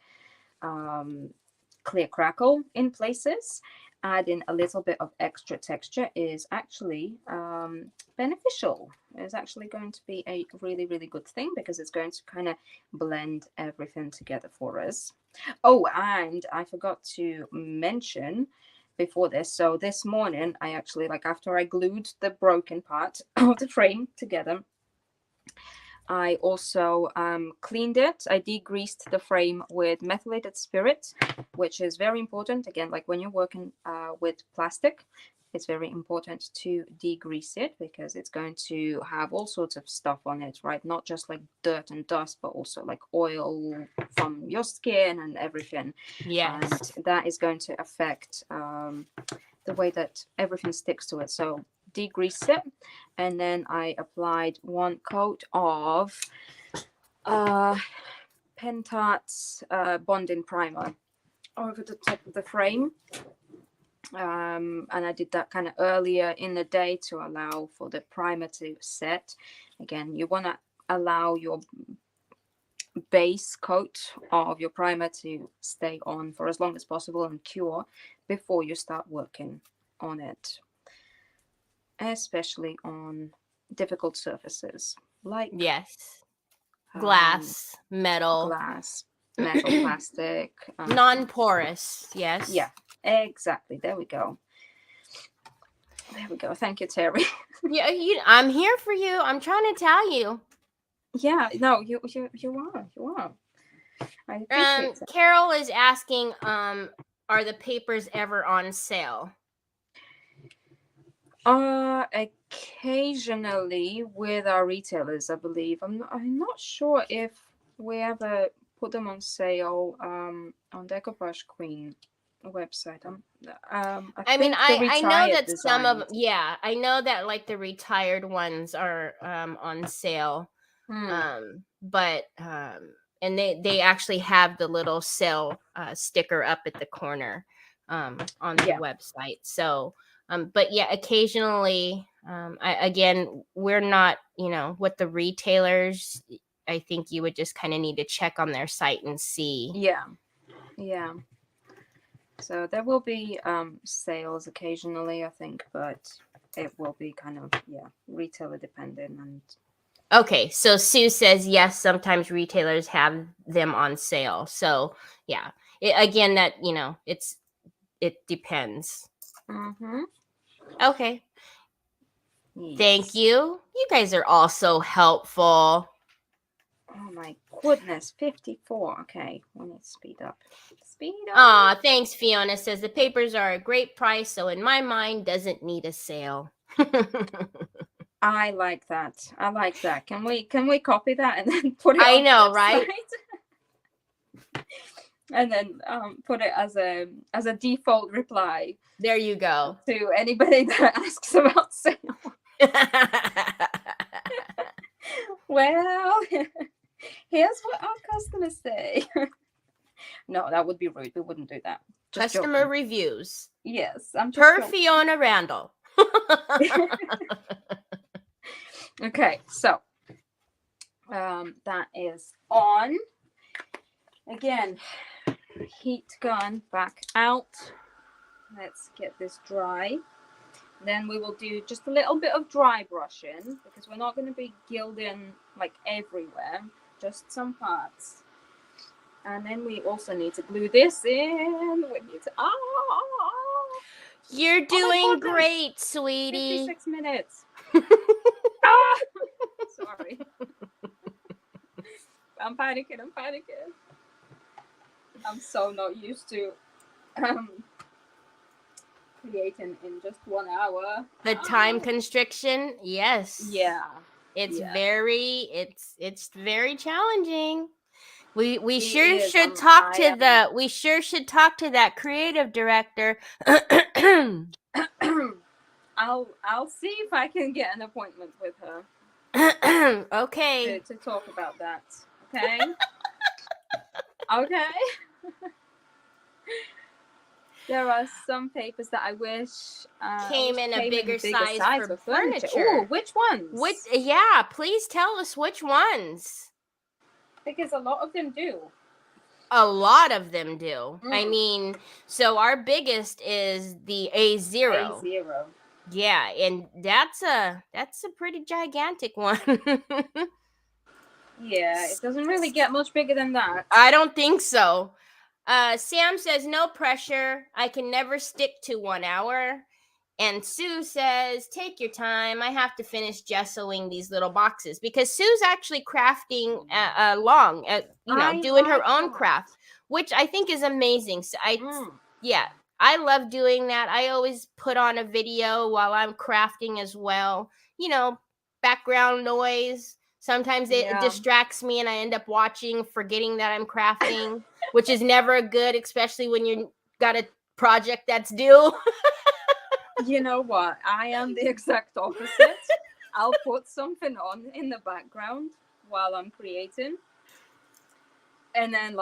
clear crackle in places, adding a little bit of extra texture is actually beneficial. It's actually going to be a really, really good thing because it's going to kind of blend everything together for us. Oh, and I forgot to mention before this. So this morning, I actually, like after I glued the broken part of the frame together, I also cleaned it. I degreased the frame with methylated spirit, which is very important. Again, like when you're working with plastic, it's very important to degrease it because it's going to have all sorts of stuff on it, right? Not just like dirt and dust, but also like oil from your skin and everything. Yes. And that is going to affect the way that everything sticks to it. So degrease it, and then I applied one coat of Pentat's bonding primer over the top of the frame. And I did that kind of earlier in the day to allow for the primer to set. Again, you want to allow your base coat of your primer to stay on for as long as possible and cure before you start working on it, especially on difficult surfaces like glass, metal, plastic, non-porous. Yes. Yeah, exactly. There we go. Thank you, Teri. Yeah, I'm here for you. I'm trying to tell you. Yeah, no, you are. I appreciate it. Carol is asking, are the papers ever on sale? Occasionally with our retailers, I believe. I'm not sure if we ever put them on sale on Decoupage Queen website. I know that some of I know that like the retired ones are on sale. But and they actually have the little sale sticker up at the corner on the website. So but yeah, occasionally we're not, with the retailers. I think you would just kind of need to check on their site and see. Yeah. So there will be sales occasionally, I think, but it will be kind of retailer dependent. And Okay, so Sue says yes, sometimes retailers have them on sale. So yeah, again, that it depends. mm-hmm. Okay, thank Yes. you. You guys are all so helpful. Oh my goodness, 54. Okay, we need to speed up. Speed up. Aw, thanks, Fiona says the papers are a great price, so in my mind, doesn't need a sale. I like that. I like that. Can we copy that and then put it I on know, the right? website? And then put it as a default reply There you go. to anybody that asks about sale. Well, here's what our customers say. No, that would be rude. We wouldn't do that. Just Customer joking. reviews. Yes, I'm just Per joking. Fiona Randall. Okay, so that is on. Again, heat gun back out. Let's get this dry. Then we will do just a little bit of dry brushing because we're not going to be gilding like everywhere, just some parts. And then we also need to glue this in. We need to. You're doing great, sweetie. 56 minutes. Sorry. I'm panicking. I'm so not used to creating in just 1 hour. The time constriction, yes. Yeah. It's Yeah. it's very challenging. We It sure is. should talk to that creative director. I'll see if I can get an appointment with her Okay. to talk about that. Okay. Okay. There are some papers that I wish Came in a bigger size for furniture. Oh, which ones? Yeah, please tell us which ones. Because a lot of them do. A lot of them do. I mean, so our biggest is the A0. A0. Yeah, and that's a pretty gigantic one. Yeah, it doesn't really get much bigger than that. I don't think so. Sam says no pressure. I can never stick to 1 hour. And Sue says, take your time. I have to finish gessoing these little boxes because Sue's actually crafting doing her own craft, which I think is amazing. So I love doing that. I always put on a video while I'm crafting as well. Background noise. Sometimes it distracts me and I end up watching, forgetting that I'm crafting, which is never good, especially when you got a project that's due. You know what? I am the exact opposite. I'll put something on in the background while I'm creating. And then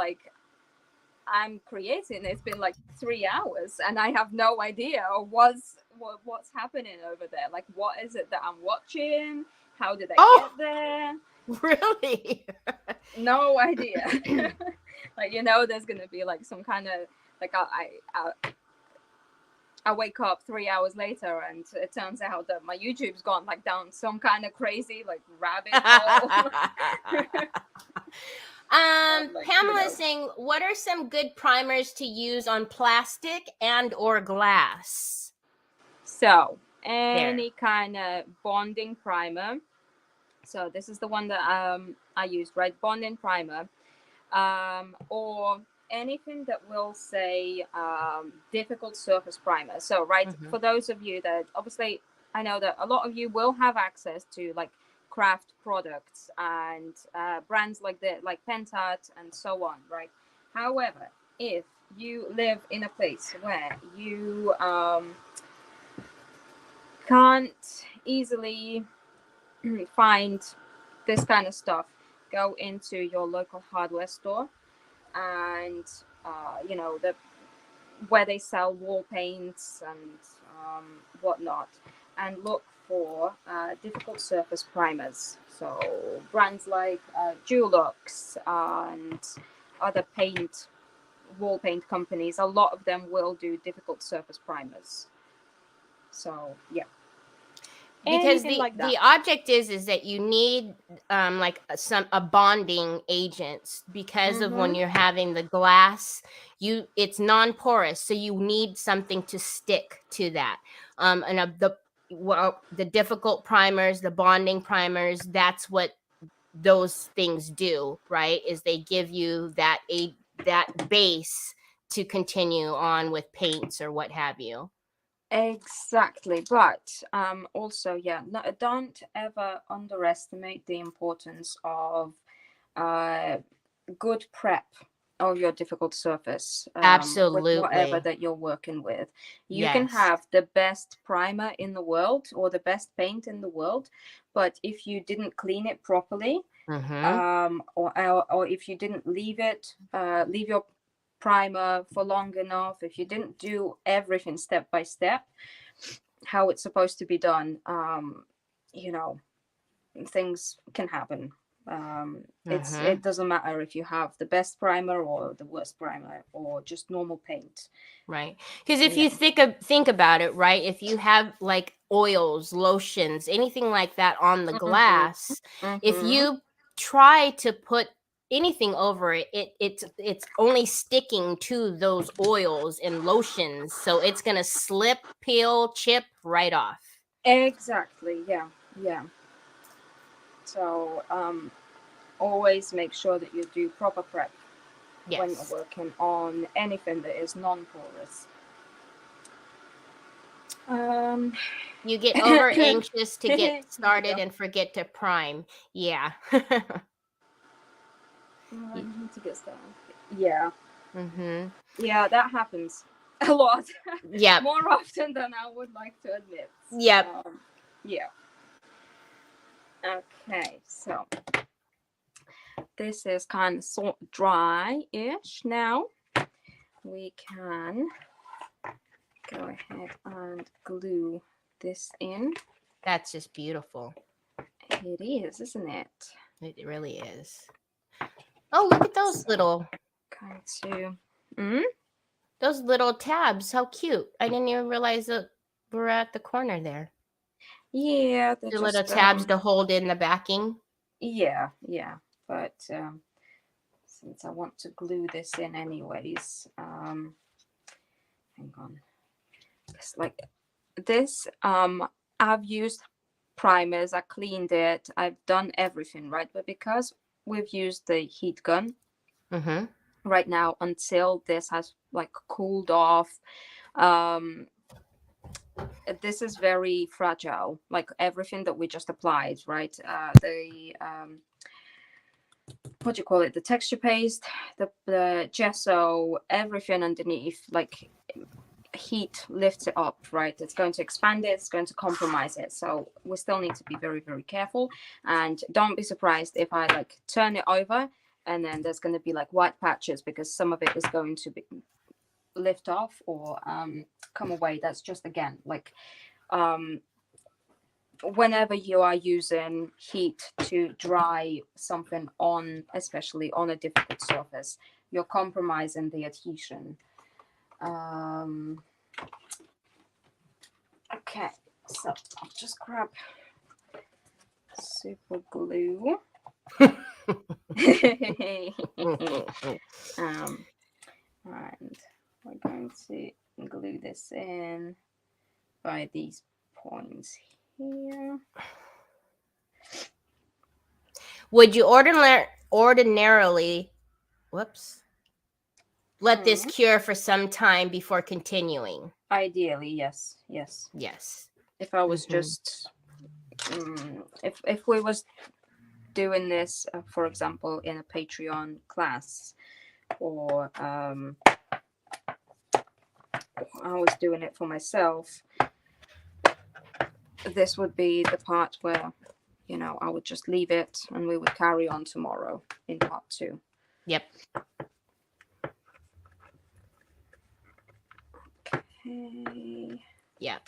I'm creating. It's been 3 hours and I have no idea what's happening over there. What is it that I'm watching? How did I get there? Really? No idea. There's gonna be some kind of I wake up 3 hours later and it turns out that my YouTube's gone down some kind of crazy rabbit hole. Pamela's saying, what are some good primers to use on plastic and or glass? So any kind of bonding primer. So this is the one that I used, right? Bonding primer. Or anything that will say difficult surface primer. So for those of you that obviously I know that a lot of you will have access to craft products and brands like Pentart and so on, right? However, if you live in a place where you can't easily find this kind of stuff, go into your local hardware store and where they sell wall paints and whatnot, and look for difficult surface primers. So brands like Dulux and other paint wall paint companies, a lot of them will do difficult surface primers. So yeah, because anything like that. the object is that you need like a bonding agents, because of when you're having the glass, it's non-porous, so you need something to stick to that. And the difficult primers, the bonding primers, that's what those things do, right? Is they give you that base to continue on with paints or what have you. Exactly, but also, yeah, don't ever underestimate the importance of good prep of your difficult surface with whatever Absolutely. that you're working with. You can Yes. have the best primer in the world or the best paint in the world, but if you didn't clean it properly, or if you didn't leave your primer for long enough, if you didn't do everything step by step how it's supposed to be done, you know, things can happen. It doesn't matter if you have the best primer or the worst primer or just normal paint, right? Because if you think about it, right, if you have like oils, lotions, anything like that on the glass, if you try to put anything over it, it's only sticking to those oils and lotions, so it's gonna slip, peel, chip right off. Exactly. Yeah. So always make sure that you do proper prep when you're working on anything that is non-porous. You get over anxious to get started and forget to prime. Yeah. I need to get started. Yeah. Yeah, that happens a lot. Yeah. More often than I would like to admit. Yep. Yeah. Okay, so this is kind of sort of dry-ish now. We can go ahead and glue this in. That's just beautiful. It is, isn't it? It really is. Oh, look at those little. Going to. Those little tabs. How cute! I didn't even realize that we're at the corner there. Yeah, the little tabs to hold in the backing. Yeah. But since I want to glue this in anyways, hang on. It's like this. I've used primers, I cleaned it, I've done everything, right? But because we've used the heat gun right now, until this has like cooled off, this is very fragile, like everything that we just applied, right? What do you call it, the texture paste, the gesso, everything underneath, like heat lifts it up, right? It's going to expand it, it's going to compromise it. So we still need to be very, very careful, and don't be surprised if I like turn it over and then there's going to be like white patches, because some of it is going to be lift off or come away. That's just, again, like whenever you are using heat to dry something on, especially on a difficult surface, you're compromising the adhesion. Okay, so I'll just grab super glue. And we're going to glue this in by these points here. Would you ordinarily let this cure for some time before continuing? Ideally, yes. If I was just if we was doing this for example in a Patreon class, or I was doing it for myself, this would be the part where, you know, I would just leave it and we would carry on tomorrow in part 2. Yep. Okay. Yeah.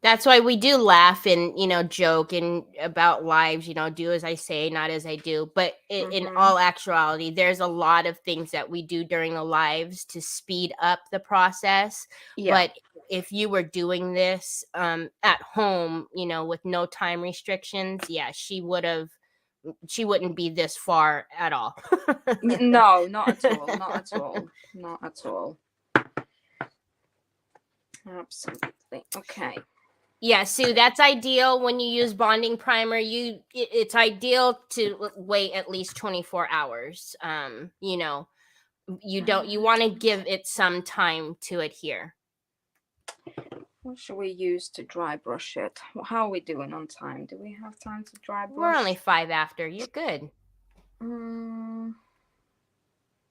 That's why we do laugh and, joke and about lives, do as I say, not as I do. But in all actuality, there's a lot of things that we do during the lives to speed up the process. Yeah. But if you were doing this at home, with no time restrictions, yeah, she wouldn't be this far at all. No, not at all. Not at all. Not at all. Absolutely. Okay. Yeah, Sue, that's ideal when you use bonding primer. It's ideal to wait at least 24 hours. You want to give it some time to adhere. What should we use to dry brush it? How are we doing on time? Do we have time to dry brush? We're only 5 after. You're good.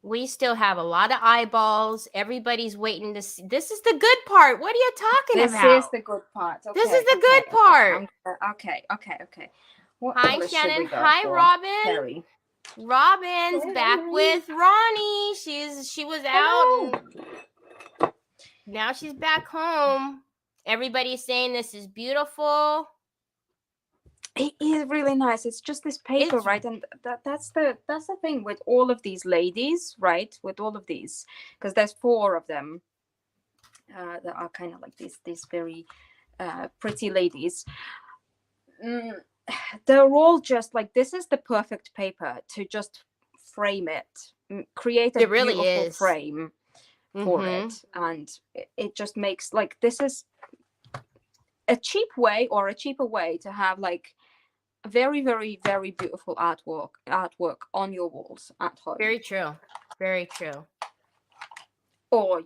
We still have a lot of eyeballs. Everybody's waiting to see. This is the good part. What are you talking about? This is the good part. Okay, this is the good part. Okay. What Hi, Shannon. Hi, Robin. Teri. Robin's back with Ronnie. She was out. And now she's back home. Everybody's saying this is beautiful. It is really nice. It's just this paper, right? And that's the thing with all of these ladies, right? With all of these, because there's 4 of them that are kind of like these very pretty ladies. They're all just like, this is the perfect paper to just frame it, create a beautiful frame for it, and it just makes like, this is a cheaper way to have like a very, very, very beautiful artwork on your walls at home. Very true. Very true. Or,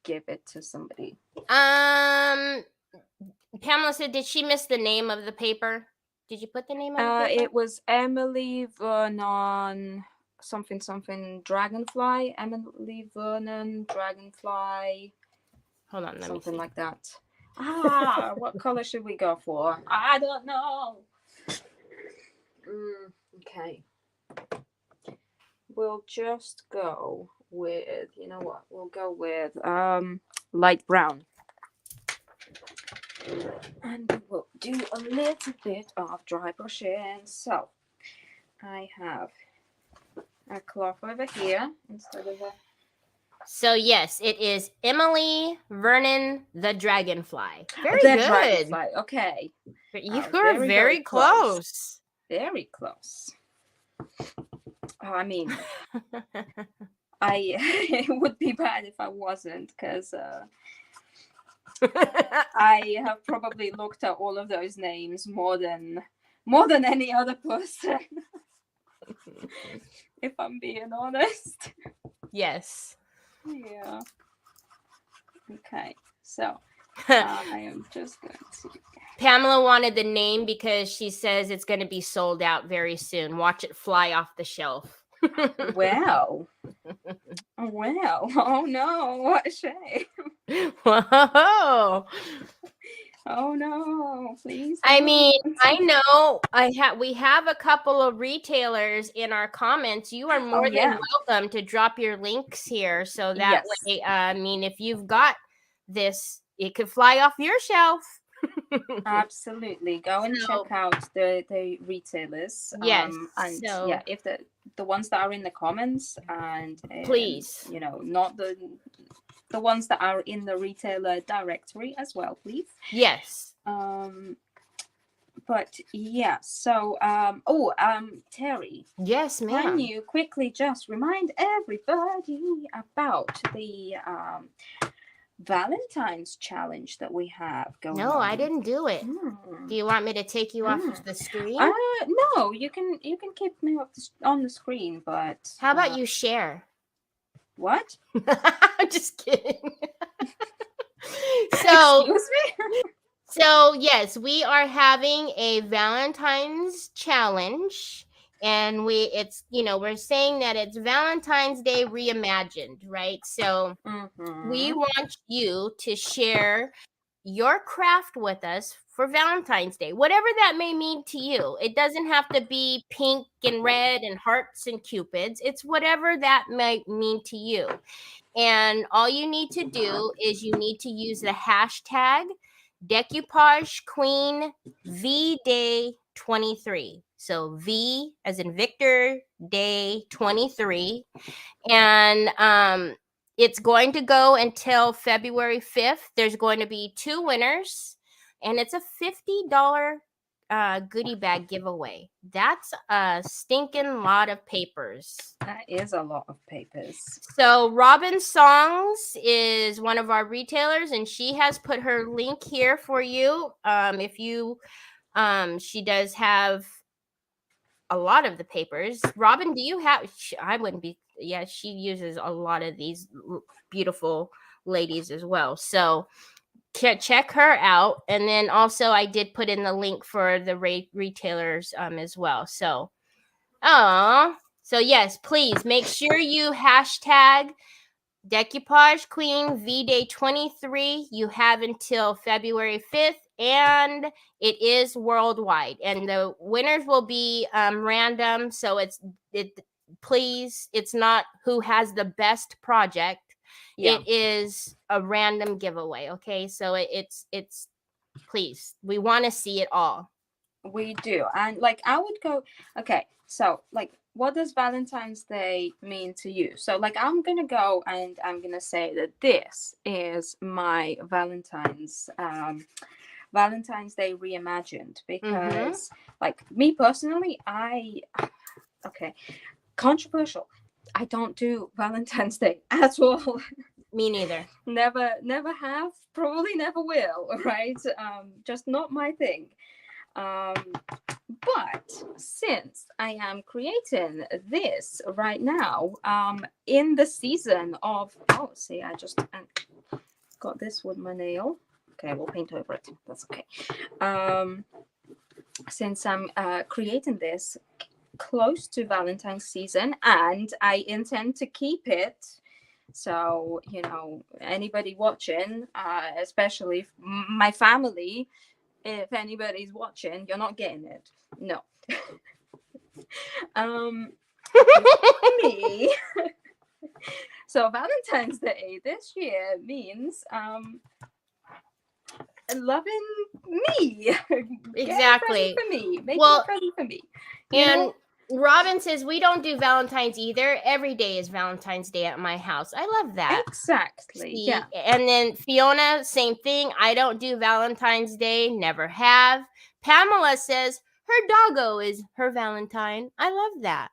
give it to somebody. Pamela said, did she miss the name of the paper? Did you put the name of the paper? It was Emily Vernon something Dragonfly. Emily Vernon Dragonfly. Hold on, let something me see. Like that. What color should we go for? I don't know. Okay. We'll just go with, we'll go with light brown. And we'll do a little bit of dry brushing. So I have a cloth over here instead of a... So yes, it is Emily Vernon the Dragonfly. Very good. Dragonfly. Okay. You are very close. Very close. I mean, it would be bad if I wasn't, because I have probably looked at all of those names more than any other person. If I'm being honest. Yes. Yeah. Okay. So I am just going to... Pamela wanted the name because she says it's going to be sold out very soon. Watch it fly off the shelf. Wow. Oh no, what a shame. Whoa. Oh no, please. I mean, I know we have a couple of retailers in our comments. You are more than welcome to drop your links here, so that way, if you've got this, it could fly off your shelf. Absolutely. Go and check out the retailers. Yes. And if the ones that are in the comments, and please, not the ones that are in the retailer directory as well, please. Yes. But yeah, so Teri. Yes, ma'am. Can you quickly just remind everybody about the Valentine's challenge that we have going on? No, I didn't do it. Do you want me to take you off of the screen? No, you can keep me on the screen, but how about you share? What? I'm just kidding. So, excuse me? So yes, we are having a Valentine's challenge, and we're saying that it's Valentine's Day reimagined, right? So we want you to share your craft with us for Valentine's Day, whatever that may mean to you. It doesn't have to be pink and red and hearts and cupids. It's whatever that might mean to you. And all you need to do is you need to use the hashtag Decoupage Queen V Day 23. So V as in Victor, Day 23. And it's going to go until February 5th. There's going to be 2 winners, and it's a $50 goodie bag giveaway. That's a stinking lot of papers. That is a lot of papers. So Robin Songs is one of our retailers, and she has put her link here for you. If you, she does have a lot of the papers. Robin, do you have? I wouldn't be. Yeah, she uses a lot of these beautiful ladies as well. So check her out. And then also I did put in the link for the retailers as well. So, so yes, please make sure you hashtag Decoupage Queen V-Day 23. You have until February 5th, and it is worldwide. And the winners will be random. So please, it's not who has the best project. Yeah. It is a random giveaway. Okay, so it's please, we want to see it all. We do. And like I would go, okay, so like what does Valentine's Day mean to you? So like I'm gonna go and I'm gonna say that this is my Valentine's Day reimagined, because like me personally, okay, controversial, I don't do Valentine's Day at all. Me neither. Never have, probably never will, right? Just not my thing. But since I am creating this right now, in the season of, I just got this with my nail. Okay, we'll paint over it. That's okay. Since I'm creating this close to Valentine's season, and I intend to keep it. So, you know, anybody watching, especially my family, if anybody's watching, you're not getting it. No. Me. So Valentine's Day this year means loving me. Exactly. For me. Make it ready for me. And Robin says we don't do Valentine's either. Every day is Valentine's Day at my house. I love that. Exactly. See? Yeah. And then Fiona, same thing. I don't do Valentine's Day. Never have. Pamela says her doggo is her Valentine. I love that.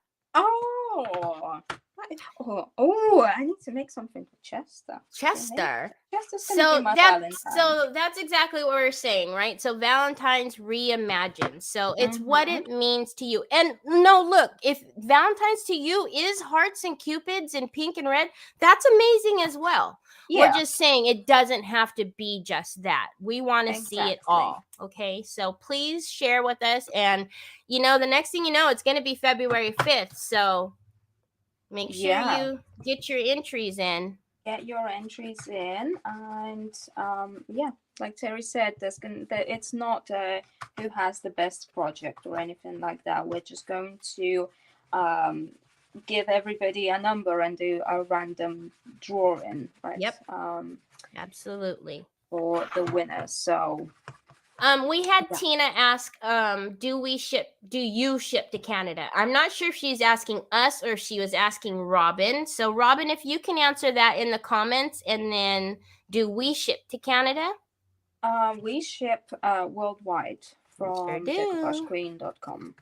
I need to make something for Chester. That's exactly what we're saying, right? So Valentine's reimagined. So it's what it means to you. And no, look, if Valentine's to you is hearts and cupids and pink and red, that's amazing as well. Yeah. We're just saying it doesn't have to be just that. We want to see it all. Okay. So please share with us. And you know, the next thing you know, it's going to be February 5th. So make sure you get your entries in. Get your entries in, and like Teri said, it's not who has the best project or anything like that. We're just going to give everybody a number and do a random drawing, right? Yep. Absolutely. For the winner. So. We had Tina ask, do you ship to Canada? I'm not sure if she's asking us or if she was asking Robin. So Robin, if you can answer that in the comments, and then do we ship to Canada? We ship worldwide from decoupagqueen.com.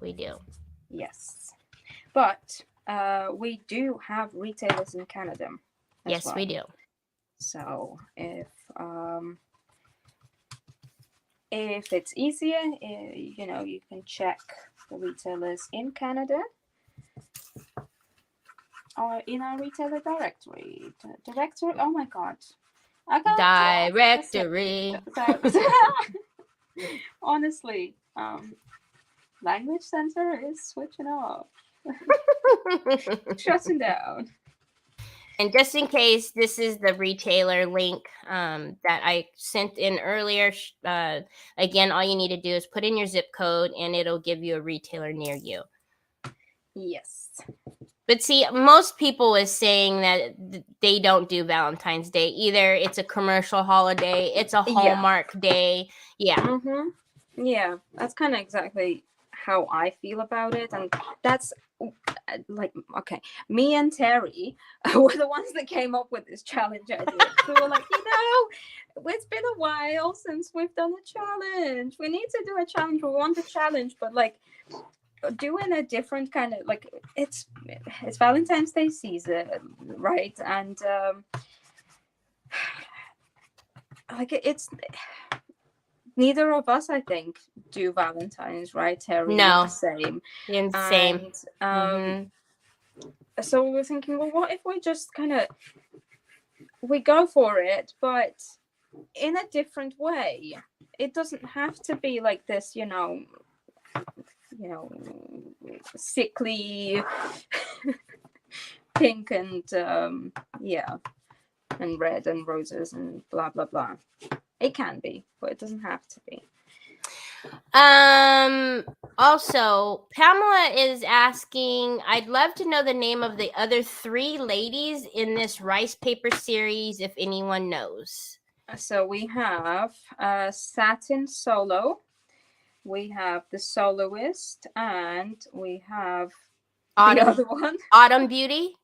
We do. Yes. But we do have retailers in Canada. Yes, we do. So if it's easier, you can check the retailers in Canada or in our retailer directory. Oh my God. Directory. Honestly, Language Center is switching off. Shutting down. And just in case, this is the retailer link that I sent in earlier. Again, all you need to do is put in your zip code, and it'll give you a retailer near you. Yes. But see, most people is saying that they don't do Valentine's Day. Either it's a commercial holiday, it's a Yeah. Hallmark day. Yeah. Mm-hmm. Yeah, that's kind of exactly how I feel about it, and that's like, okay, me and Teri were the ones that came up with this challenge idea. We were like, it's been a while since we've done a challenge. We need to do a challenge. We want a challenge, but like doing a different kind of like it's Valentine's Day season, right? And like it's neither of us, I think, do Valentine's, right, Teri? No. You're the same. Same. And so we were thinking, well, what if we just kind of we go for it, but in a different way? It doesn't have to be like this, sickly pink and and red and roses and blah blah blah. It can be, but it doesn't have to be. Also, Pamela is asking, I'd love to know the name of the other 3 ladies in this rice paper series, if anyone knows. So we have Satin Solo, we have the Soloist, and we have the other one. Autumn Beauty?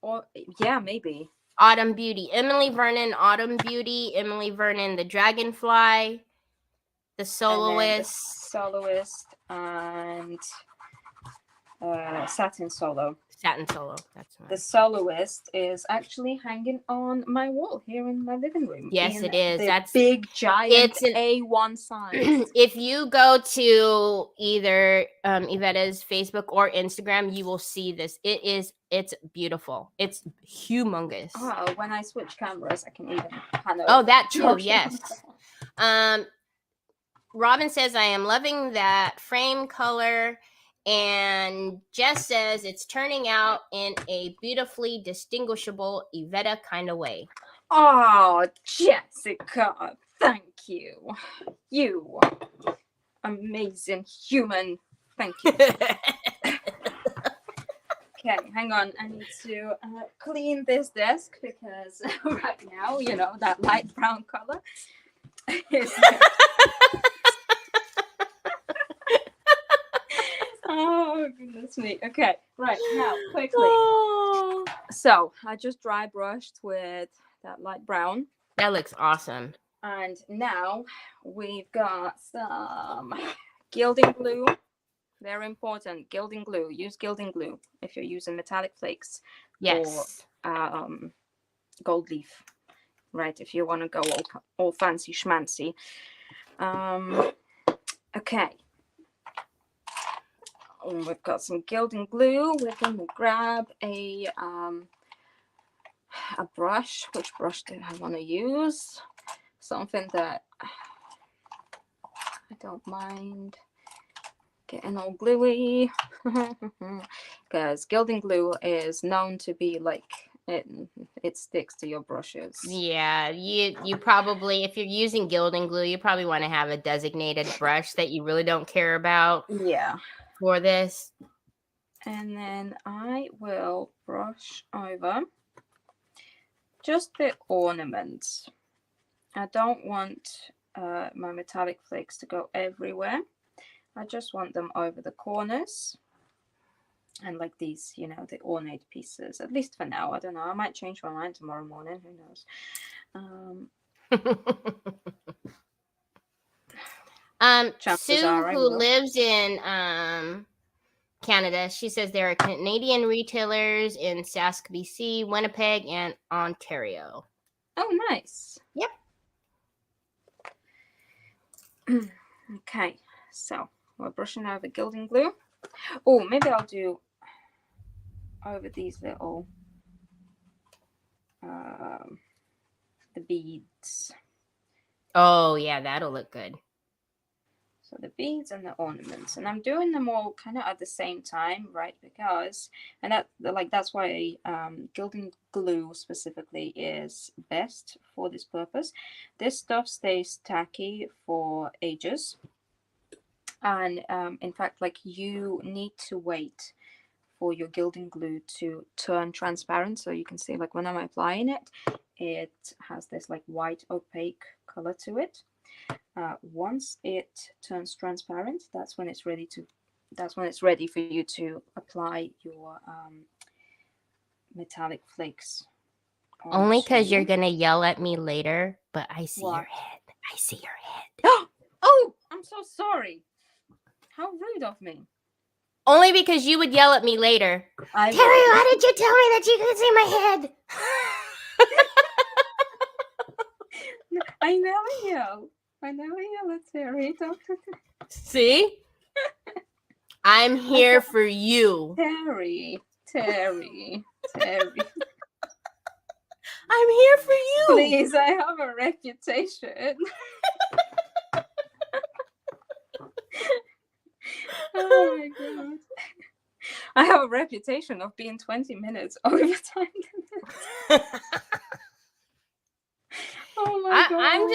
Or yeah, maybe. Autumn Beauty. Emily Vernon, Autumn Beauty. Emily Vernon, the Dragonfly. The Soloist. And Satin Solo. Satin Solo. That's right. The Soloist is actually hanging on my wall here in my living room. Yes, it is. That's big, giant, it's an A1 size. If you go to either Ivetta's Facebook or Instagram, you will see this. It's beautiful. It's humongous. Oh, when I switch cameras, I can even pan over. Oh, that too. Yes. Robin says, I am loving that frame color. And Jess says, it's turning out in a beautifully distinguishable Iveta kind of way. Oh, Jessica, thank you. You amazing human. Thank you. Okay, hang on. I need to clean this desk because right now, that light brown color is... Oh, goodness me. Okay, right, now, quickly. Oh. So, I just dry brushed with that light brown. That looks awesome. And now, we've got some gilding glue. Very important, gilding glue. Use gilding glue if you're using metallic flakes. Yes. Or gold leaf, right, if you want to go all fancy schmancy. Okay. We've got some gilding glue. We're going to grab a brush. Which brush do I want to use? Something that I don't mind getting all gluey. Because gilding glue is known to be like, it sticks to your brushes. Yeah, you probably, if you're using gilding glue, you probably want to have a designated brush that you really don't care about. Yeah. For this. And then I will brush over just the ornaments. I don't want my metallic flakes to go everywhere. I just want them over the corners. And like these, the ornate pieces. At least for now. I don't know. I might change my mind tomorrow morning. Who knows? Sue, who lives in Canada, she says there are Canadian retailers in Sask, BC, Winnipeg, and Ontario. Oh, nice. Yep. Okay, so we're brushing over gilding glue. Oh, maybe I'll do over these little the beads. Oh yeah, that'll look good. So the beads and the ornaments, and I'm doing them all kind of at the same time, right? Because, and that's why gilding glue specifically is best for this purpose. This stuff stays tacky for ages, and in fact, like you need to wait for your gilding glue to turn transparent. So you can see, like, when I'm applying it, it has this like white opaque color to it. Once it turns transparent, that's when it's ready for you to apply your metallic flakes. Only because you're gonna yell at me later, but I see your What? head. I see your head. Oh, I'm so sorry. How rude of me. Only because you would yell at me later. I Teri, why did you tell me that you could see my head? I never yell. I never yell at Teri. See? I'm here for you. Teri. I'm here for you. Please, I have a reputation. Oh my god. I have a reputation of being 20 minutes over time. Oh my god.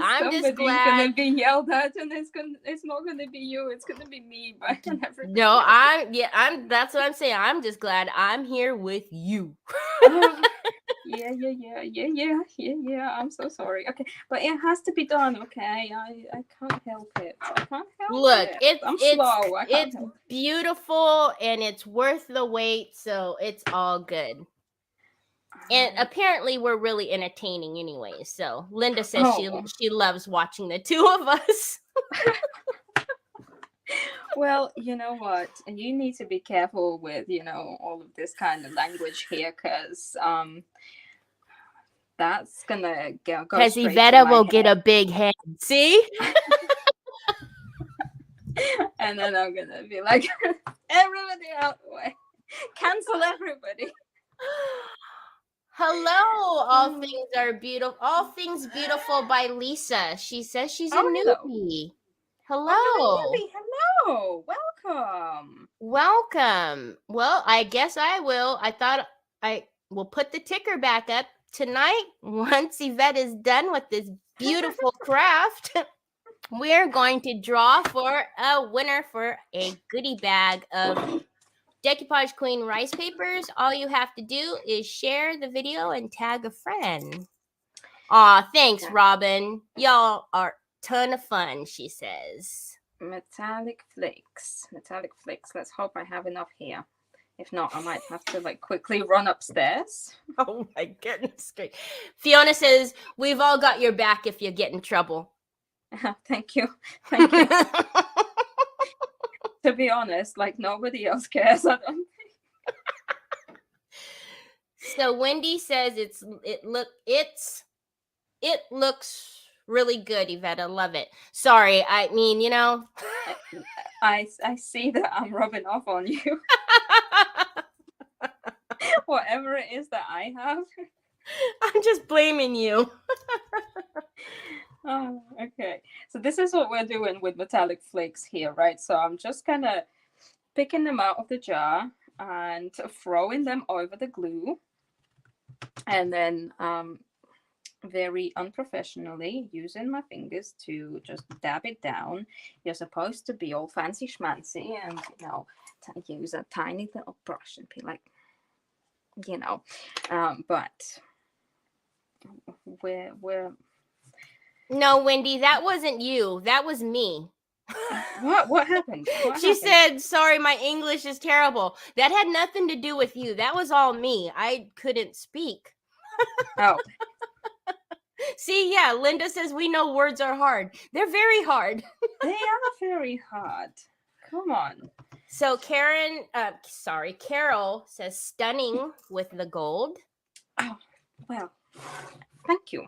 I'm just glad. Gonna be yelled at, and it's not gonna be you, it's gonna be me. But No, that's what I'm saying. I'm just glad I'm here with you. Yeah. I'm so sorry. Okay, but it has to be done. Okay, I can't help it. Look, I'm slow. It's beautiful and it's worth the wait, so it's all good. And apparently we're really entertaining anyway. So Linda says she loves watching the two of us. Well, you know what? You need to be careful with, all of this kind of language here, because that's gonna go. Because Iveta will get a big head. See? And then I'm gonna be like, everybody out the way. Cancel everybody. Hello, all things are beautiful. All things beautiful by Lisa. She says she's a newbie. Hello. Hello. Welcome. Well, I guess I will. I thought I will put the ticker back up tonight. Once Yvette is done with this beautiful craft, we're going to draw for a winner for a goodie bag of Decoupage Queen rice papers. All you have to do is share the video and tag a friend. Aw, thanks, Robin. Y'all are a ton of fun, she says. Metallic flakes. Let's hope I have enough here. If not, I might have to quickly run upstairs. Oh my goodness. Fiona says, we've all got your back if you get in trouble. Thank you. To be honest, nobody else cares. I don't think. So Wendy says it looks really good, Yvette. I love it. Sorry, I mean, I see that I'm rubbing off on you. Whatever it is that I have. I'm just blaming you. Oh, okay. So this is what we're doing with metallic flakes here, right? So I'm just kind of picking them out of the jar and throwing them over the glue. And then very unprofessionally using my fingers to just dab it down. You're supposed to be all fancy schmancy and, use a tiny little brush and be like, but we're No, Wendy, that wasn't you. That was me. What happened? She said, sorry, my English is terrible. That had nothing to do with you. That was all me. I couldn't speak. Oh. See, yeah, Linda says we know words are hard. They're very hard. They are very hard. Come on. So Carol says stunning with the gold. Oh, well, thank you.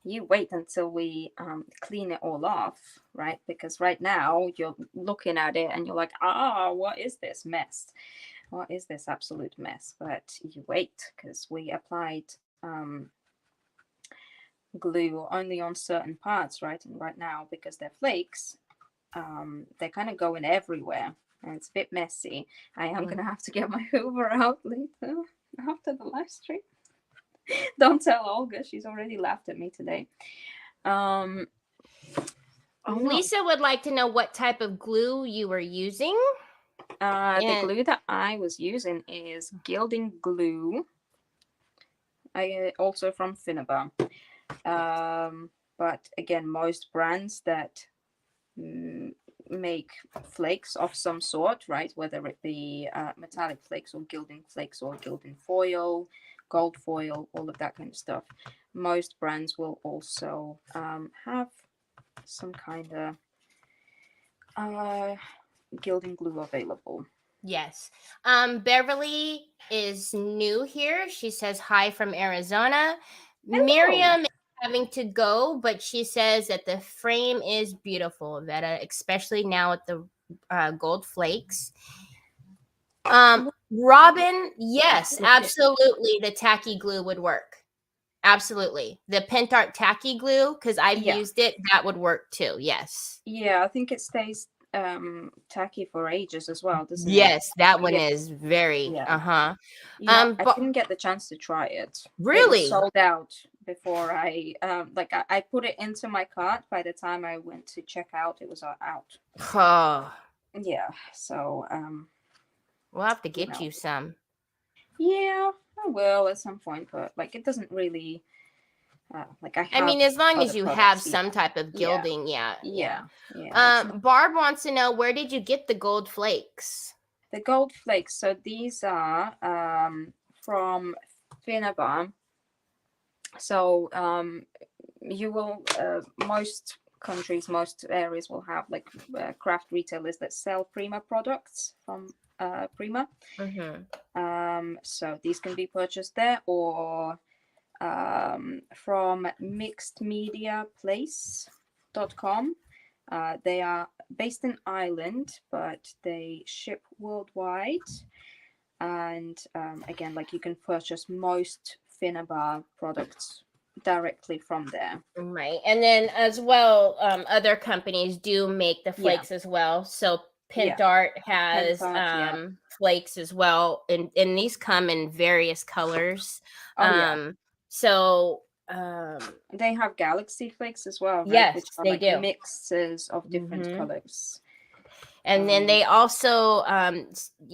You wait until we clean it all off, right? Because right now you're looking at it and you're like, what is this mess? What is this absolute mess? But you wait, because we applied glue only on certain parts, right? And right now, because they're flakes, they're kind of going everywhere and it's a bit messy. I am going to have to get my Hoover out later after the live stream. Don't tell Olga, she's already laughed at me today. Lisa would like to know what type of glue you were using. The glue that I was using is gilding glue. Also from Finnabar. But again, most brands that make flakes of some sort, right? Whether it be metallic flakes or gilding foil, gold foil, all of that kind of stuff. Most brands will also have some kind of gilding glue available. Yes. Beverly is new here. She says hi from Arizona. Hello. Miriam is having to go, but she says that the frame is beautiful, Iveta, especially now with the gold flakes. Robin, yes, absolutely. The tacky glue would work. Absolutely. The Pentart tacky glue, because I've used it, that would work too. Yes. Yeah, I think it stays tacky for ages as well, doesn't it? Yes, that one is very I didn't get the chance to try it. Really? It was sold out before I I put it into my cart. By the time I went to check out, it was out. Oh. Yeah, so we'll have to get you some. Yeah, I will at some point, but like it doesn't really I mean, as long as you have some type of gilding, yeah. Barb wants to know, where did you get the gold flakes? The gold flakes. So these are from Finnabar. So you will most countries, most areas will have like craft retailers that sell Prima products from Prima. So these can be purchased there, or from mixedmediaplace.com. They are based in Ireland, but they ship worldwide. And again, like you can purchase most Finnabar products directly from there. Right. And then as well, other companies do make the flakes as well. So Pentart has flakes as well. And these come in various colors. So they have galaxy flakes as well, right? Yes, which are they like do. Mixes of different colors. And then they also,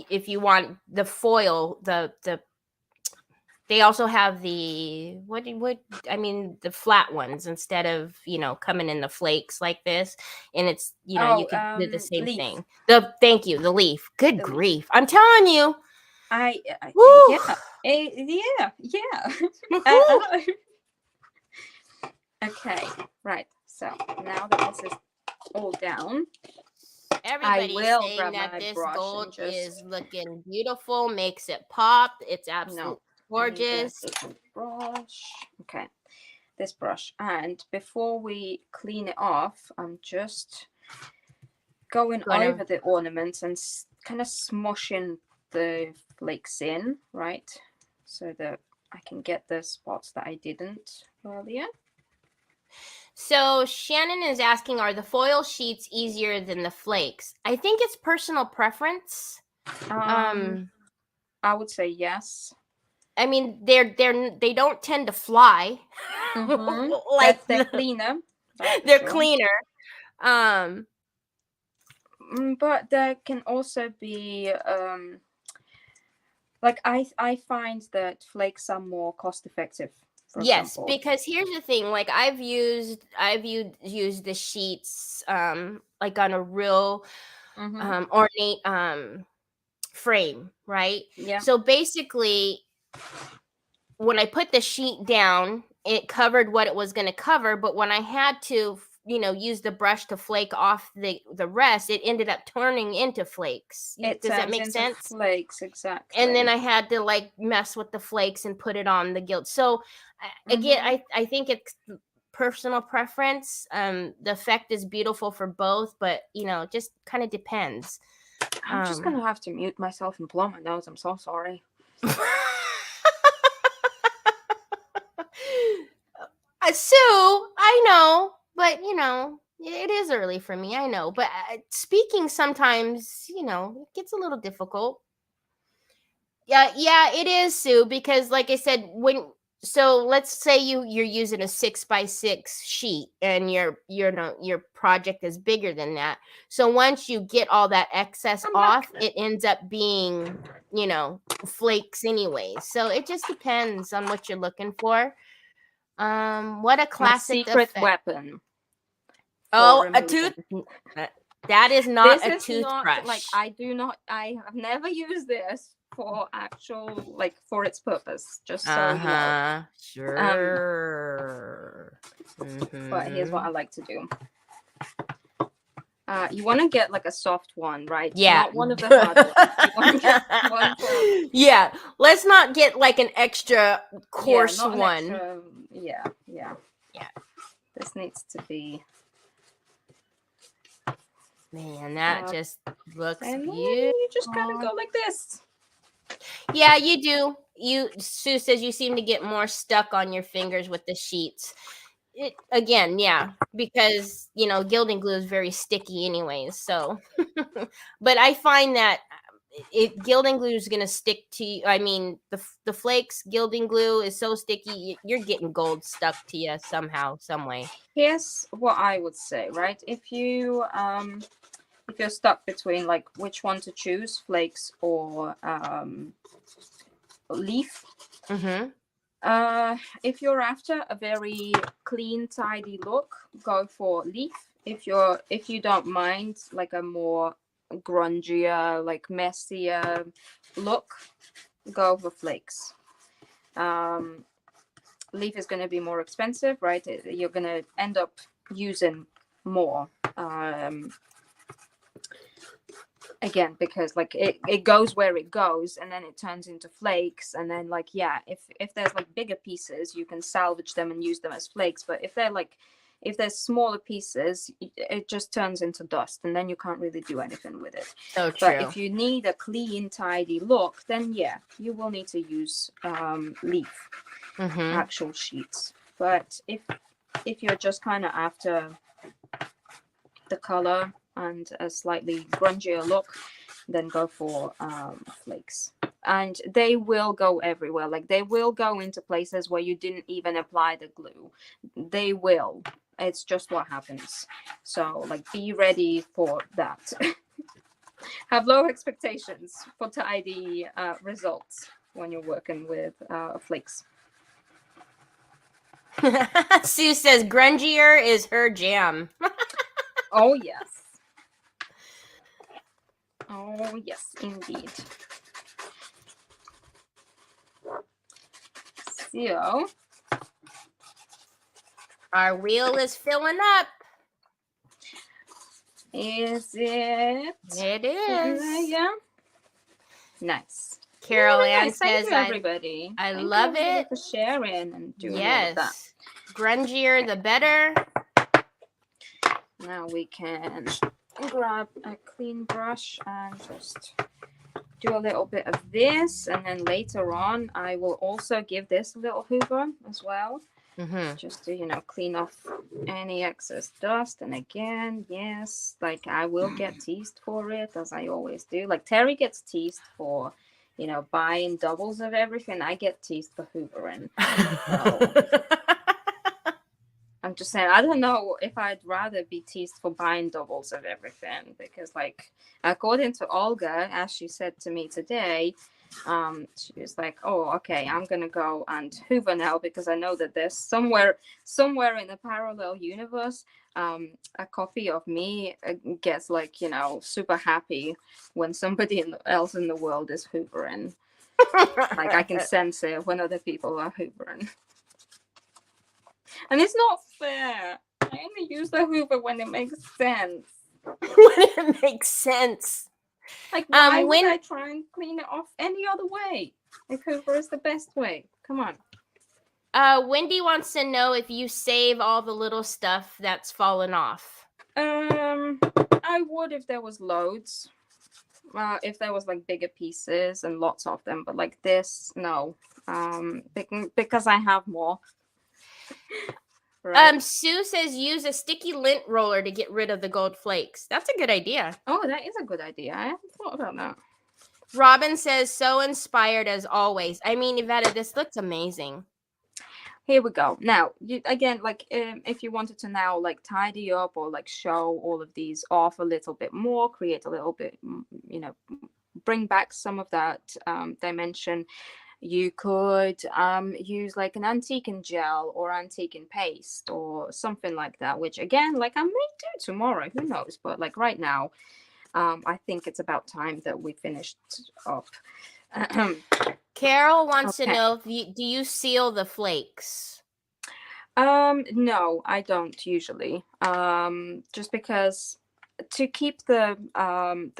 if you want the foil, they also have the the flat ones instead of coming in the flakes like this, and it's you can do the same thing. Thank you, the leaf. Good grief! I'm telling you. Okay, right. So now that this is all down, everybody's saying that this gold is looking beautiful, makes it pop. It's absolutely gorgeous. Okay, this brush. And before we clean it off, I'm just going over the ornaments and kind of smushing the flakes in, right? So that I can get the spots that I didn't earlier. So Shannon is asking, are the foil sheets easier than the flakes? I think it's personal preference. I would say yes. I mean, they don't tend to fly. Like they're cleaner. They're cleaner. But there can also be like I find that flakes are more cost effective. Yes, example. Because here's the thing, like I've used the sheets like on a real ornate frame, right? Yeah. So basically when I put the sheet down, it covered what it was going to cover, but when I had to use the brush to flake off the rest, it ended up turning into flakes. Does that make sense? Flakes, exactly. And then I had to like mess with the flakes and put it on the gilt. So again, I think it's personal preference. The effect is beautiful for both, but it just kind of depends. I'm just gonna have to mute myself and blow my nose. I'm so sorry. Sue, I know, but it is early for me. I know, but speaking sometimes, it gets a little difficult. Yeah, it is, Sue, because like I said, So let's say you're using a 6x6 sheet, and your project is bigger than that. So once you get all that excess off, it ends up being, flakes anyways. So it just depends on what you're looking for. What a My classic secret effect. weapon. Oh, a tooth. That is not This a is toothbrush. not like I have never used this for actual like for its purpose. Just so you know. Sure. But here's what I like to do. You want to get like a soft one, right? Yeah. Not one of the hard ones. You want to get one for... Yeah. Let's not get like an extra coarse not an one. extra... Yeah. This needs to be. Man, that just looks and beautiful. You just kind of go like this. Yeah, you do. Sue says you seem to get more stuck on your fingers with the sheets. Again, yeah, because gilding glue is very sticky anyways. So, but I find that gilding glue is gonna stick to you. I mean, the flakes gilding glue is so sticky, you're getting gold stuck to you somehow, some way. Here's what I would say, right? If you're stuck between like which one to choose, flakes or leaf. Mm-hmm. If you're after a very clean, tidy look, go for leaf. If you don't mind like a more grungier, like messier look, go for flakes. Leaf is going to be more expensive, right? You're going to end up using more. Again, because like it goes where it goes, and then it turns into flakes, and then like if there's like bigger pieces, you can salvage them and use them as flakes. But if there's smaller pieces, it just turns into dust, and then you can't really do anything with it. So true. But if you need a clean, tidy look, then you will need to use leaf, actual sheets. But if you're just kind of after the color and a slightly grungier look, then go for flakes. And they will go everywhere. Like they will go into places where you didn't even apply the glue. They will. It's just what happens. So like be ready for that. Have low expectations for tidy results when you're working with flakes. Sue says grungier is her jam. Oh yes. Oh yes, indeed. So our wheel is filling up. Is it? It is. Yeah. Nice. Carol Ann Nice. Thank says, you, everybody. I Thank love you, everybody, it. for sharing and doing all of that. Yes. Grungier, the better. Now we can grab a clean brush and just do a little bit of this, and then later on I will also give this a little hoover as well, just to clean off any excess dust. And again, yes, like I will get teased for it, as I always do. Like Teri gets teased for buying doubles of everything. I get teased for hoovering. So, I'm just saying, I don't know if I'd rather be teased for buying doubles of everything, because like according to Olga, as she said to me today, she was like, oh, okay, I'm gonna go and hoover now, because I know that there's somewhere in a parallel universe, a copy of me gets like super happy when somebody else in the world is hoovering. Like I can sense it when other people are hoovering. And it's not fair. I only use the hoover when it makes sense. When it makes sense. Like, why would I try and clean it off any other way? If hoover is the best way. Come on. Wendy wants to know if you save all the little stuff that's fallen off. I would if there was loads. If there was like bigger pieces and lots of them, but like this, no. Because I have more. Right. Sue says use a sticky lint roller to get rid of the gold flakes. That's a good idea. Oh, that is a good idea. I haven't thought about that. Robin says so inspired as always. I mean, Iveta, this looks amazing. Here we go. Now, again, like if you wanted to now like tidy up or like show all of these off a little bit more, create a little bit, bring back some of that dimension, you could use like an antiquing gel or antiquing paste or something like that, which again, like I may do tomorrow, who knows? But like right now, I think it's about time that we finished up. Carol wants to Okay. know do you seal the flakes? No, I don't usually. Just because to keep the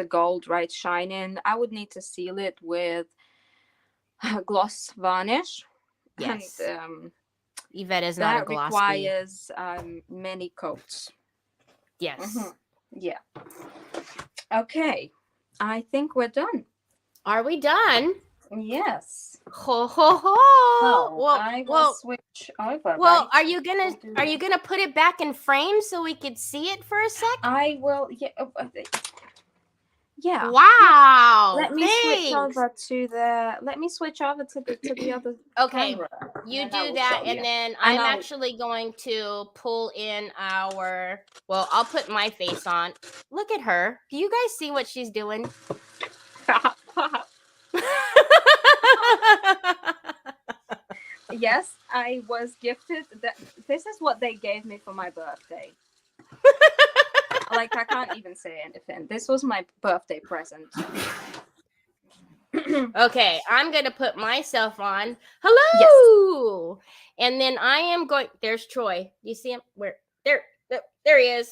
gold right shining, I would need to seal it with gloss varnish. Yes. And Yvette is not a that glossy. requires many coats. Yes. Yeah. Okay. I think we're done. Are we done? Yes. Ho ho ho! So I will switch over. Well, right? are you gonna put it back in frame so we could see it for a sec? I will. Yeah. Yeah. Wow. Let me thanks. switch over to the. Let me switch over to the other. Okay. Camera, You and I do will that, show and you. then And I'm I'll- actually going to pull in our. Well, I'll put my face on. Look at her. Do you guys see what she's doing? Yes, I was gifted that. This is what they gave me for my birthday. Like I can't even say anything. This was my birthday present. Okay, I'm gonna put myself on. Hello, and then I am going. There's Troy. Do you see him? Where? There he is.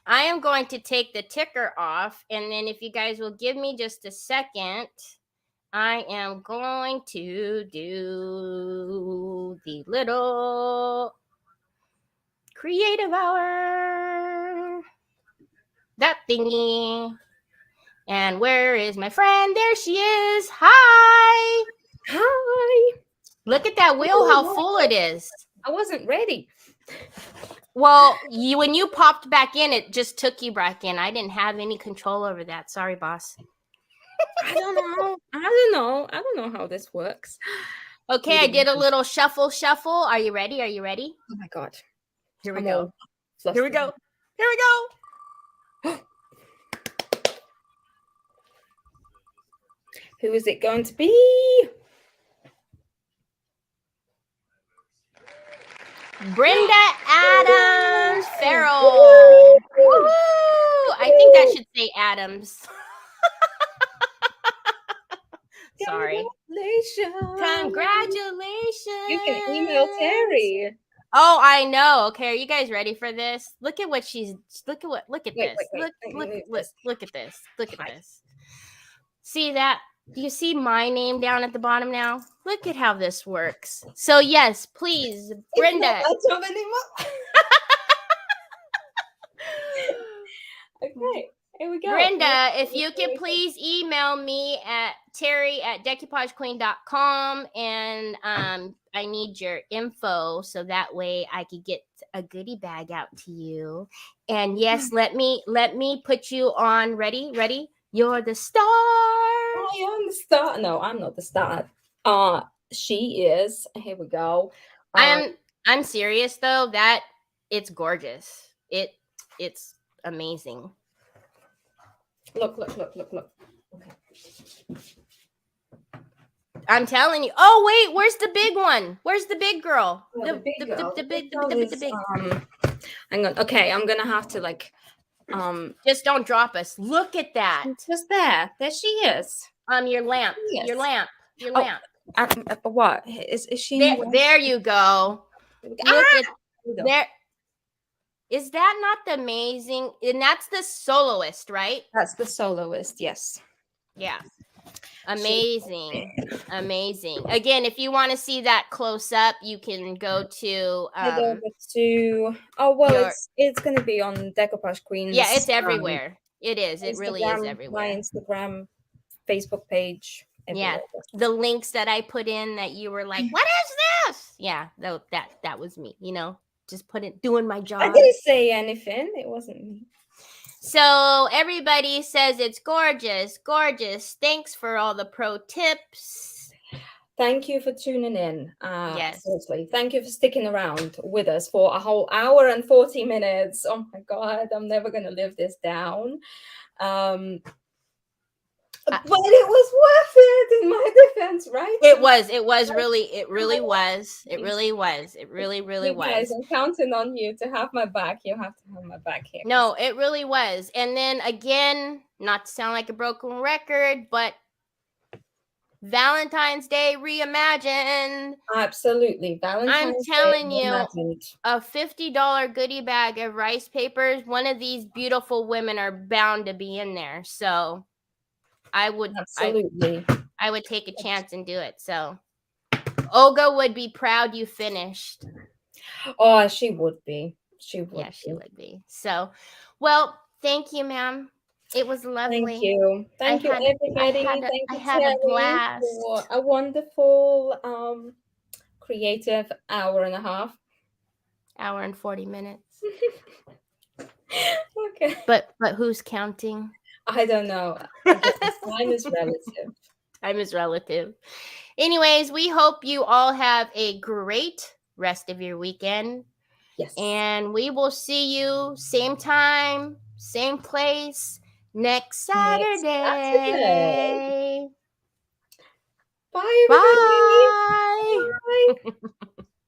I am going to take the ticker off, and then if you guys will give me just a second, I am going to do the little creative hour. That thingy. And where is my friend? There she is. Hi. Hi. Look at that wheel, how full it is. I wasn't ready. Well, when you popped back in, it just took you back in. I didn't have any control over that. Sorry, boss. I don't know how this works. Okay, I did a little shuffle. Are you ready? Oh my god. Here we I'm go. all flustered. Here we go. Who is it going to be? Brenda Adams Farrell. Woo! I think that should say Adams. Sorry. Congratulations. You can email Teri. Oh, I know. Okay, are you guys ready for this? Look at what she's. Look at this. Wait. Look at this. Look at this. See that? Do you see my name down at the bottom now? Look at how this works. So yes, please, Brenda. Okay, here we go. Brenda, if you could please email me at Teri@deckoupagequeen.com, and I need your info so that way I could get a goodie bag out to you. And yes, let me put you on. Ready? You're the star. I am the star. No, I'm not the star. She is. Here we go. I'm serious though. That it's gorgeous. It's amazing. Look. Okay. I'm telling you. Oh wait, where's the big one? Where's the big girl? The big girl. The big. Hang on. Okay, I'm gonna have to like. Just don't drop us. Look at that. Just there. There she is. Your lamp. Yes. Your lamp. What is she? There you go. Look at There. there. Is that not the amazing? And that's the soloist, right? That's the soloist. Yes. Yeah. Amazing. Again, if you want to see that close up, you can go to Head over to. Oh well, it's going to be on Decoupage Queen's. Yeah, it's everywhere. It is. It really is my everywhere. Instagram, Facebook page. Yeah, the links that I put in that you were like, "What is this?" Yeah, that was me. Just doing my job. I didn't say anything. It wasn't me. So everybody says it's gorgeous. Thanks for all the pro tips. Thank you for tuning in. Yes. Seriously, thank you for sticking around with us for a whole hour and 40 minutes. Oh my God, I'm never going to live this down. But it was worth it in my defense, right? It was really, it really was. It really You guys, was. I'm counting on you to have my back. You have to have my back here. No, it really was. And then again, not to sound like a broken record, but Valentine's Day reimagined. Absolutely. Valentine's I'm telling Day you, reimagined. a $50 goodie bag of rice papers, one of these beautiful women are bound to be in there. So I would Absolutely. I would take a chance and do it. So Olga would be proud you finished. Oh, she would be. She would. Yeah, she would be. So, well, thank you, ma'am. It was lovely. Thank you. Thank you, everybody. Thank I you, had a Teri, blast. for a wonderful, creative hour and a half. Hour and 40 minutes. Okay. But who's counting? I don't know. Again, time is relative. Time is relative. Anyways, we hope you all have a great rest of your weekend. Yes. And we will see you same time, same place next Saturday. Bye, everybody. Bye.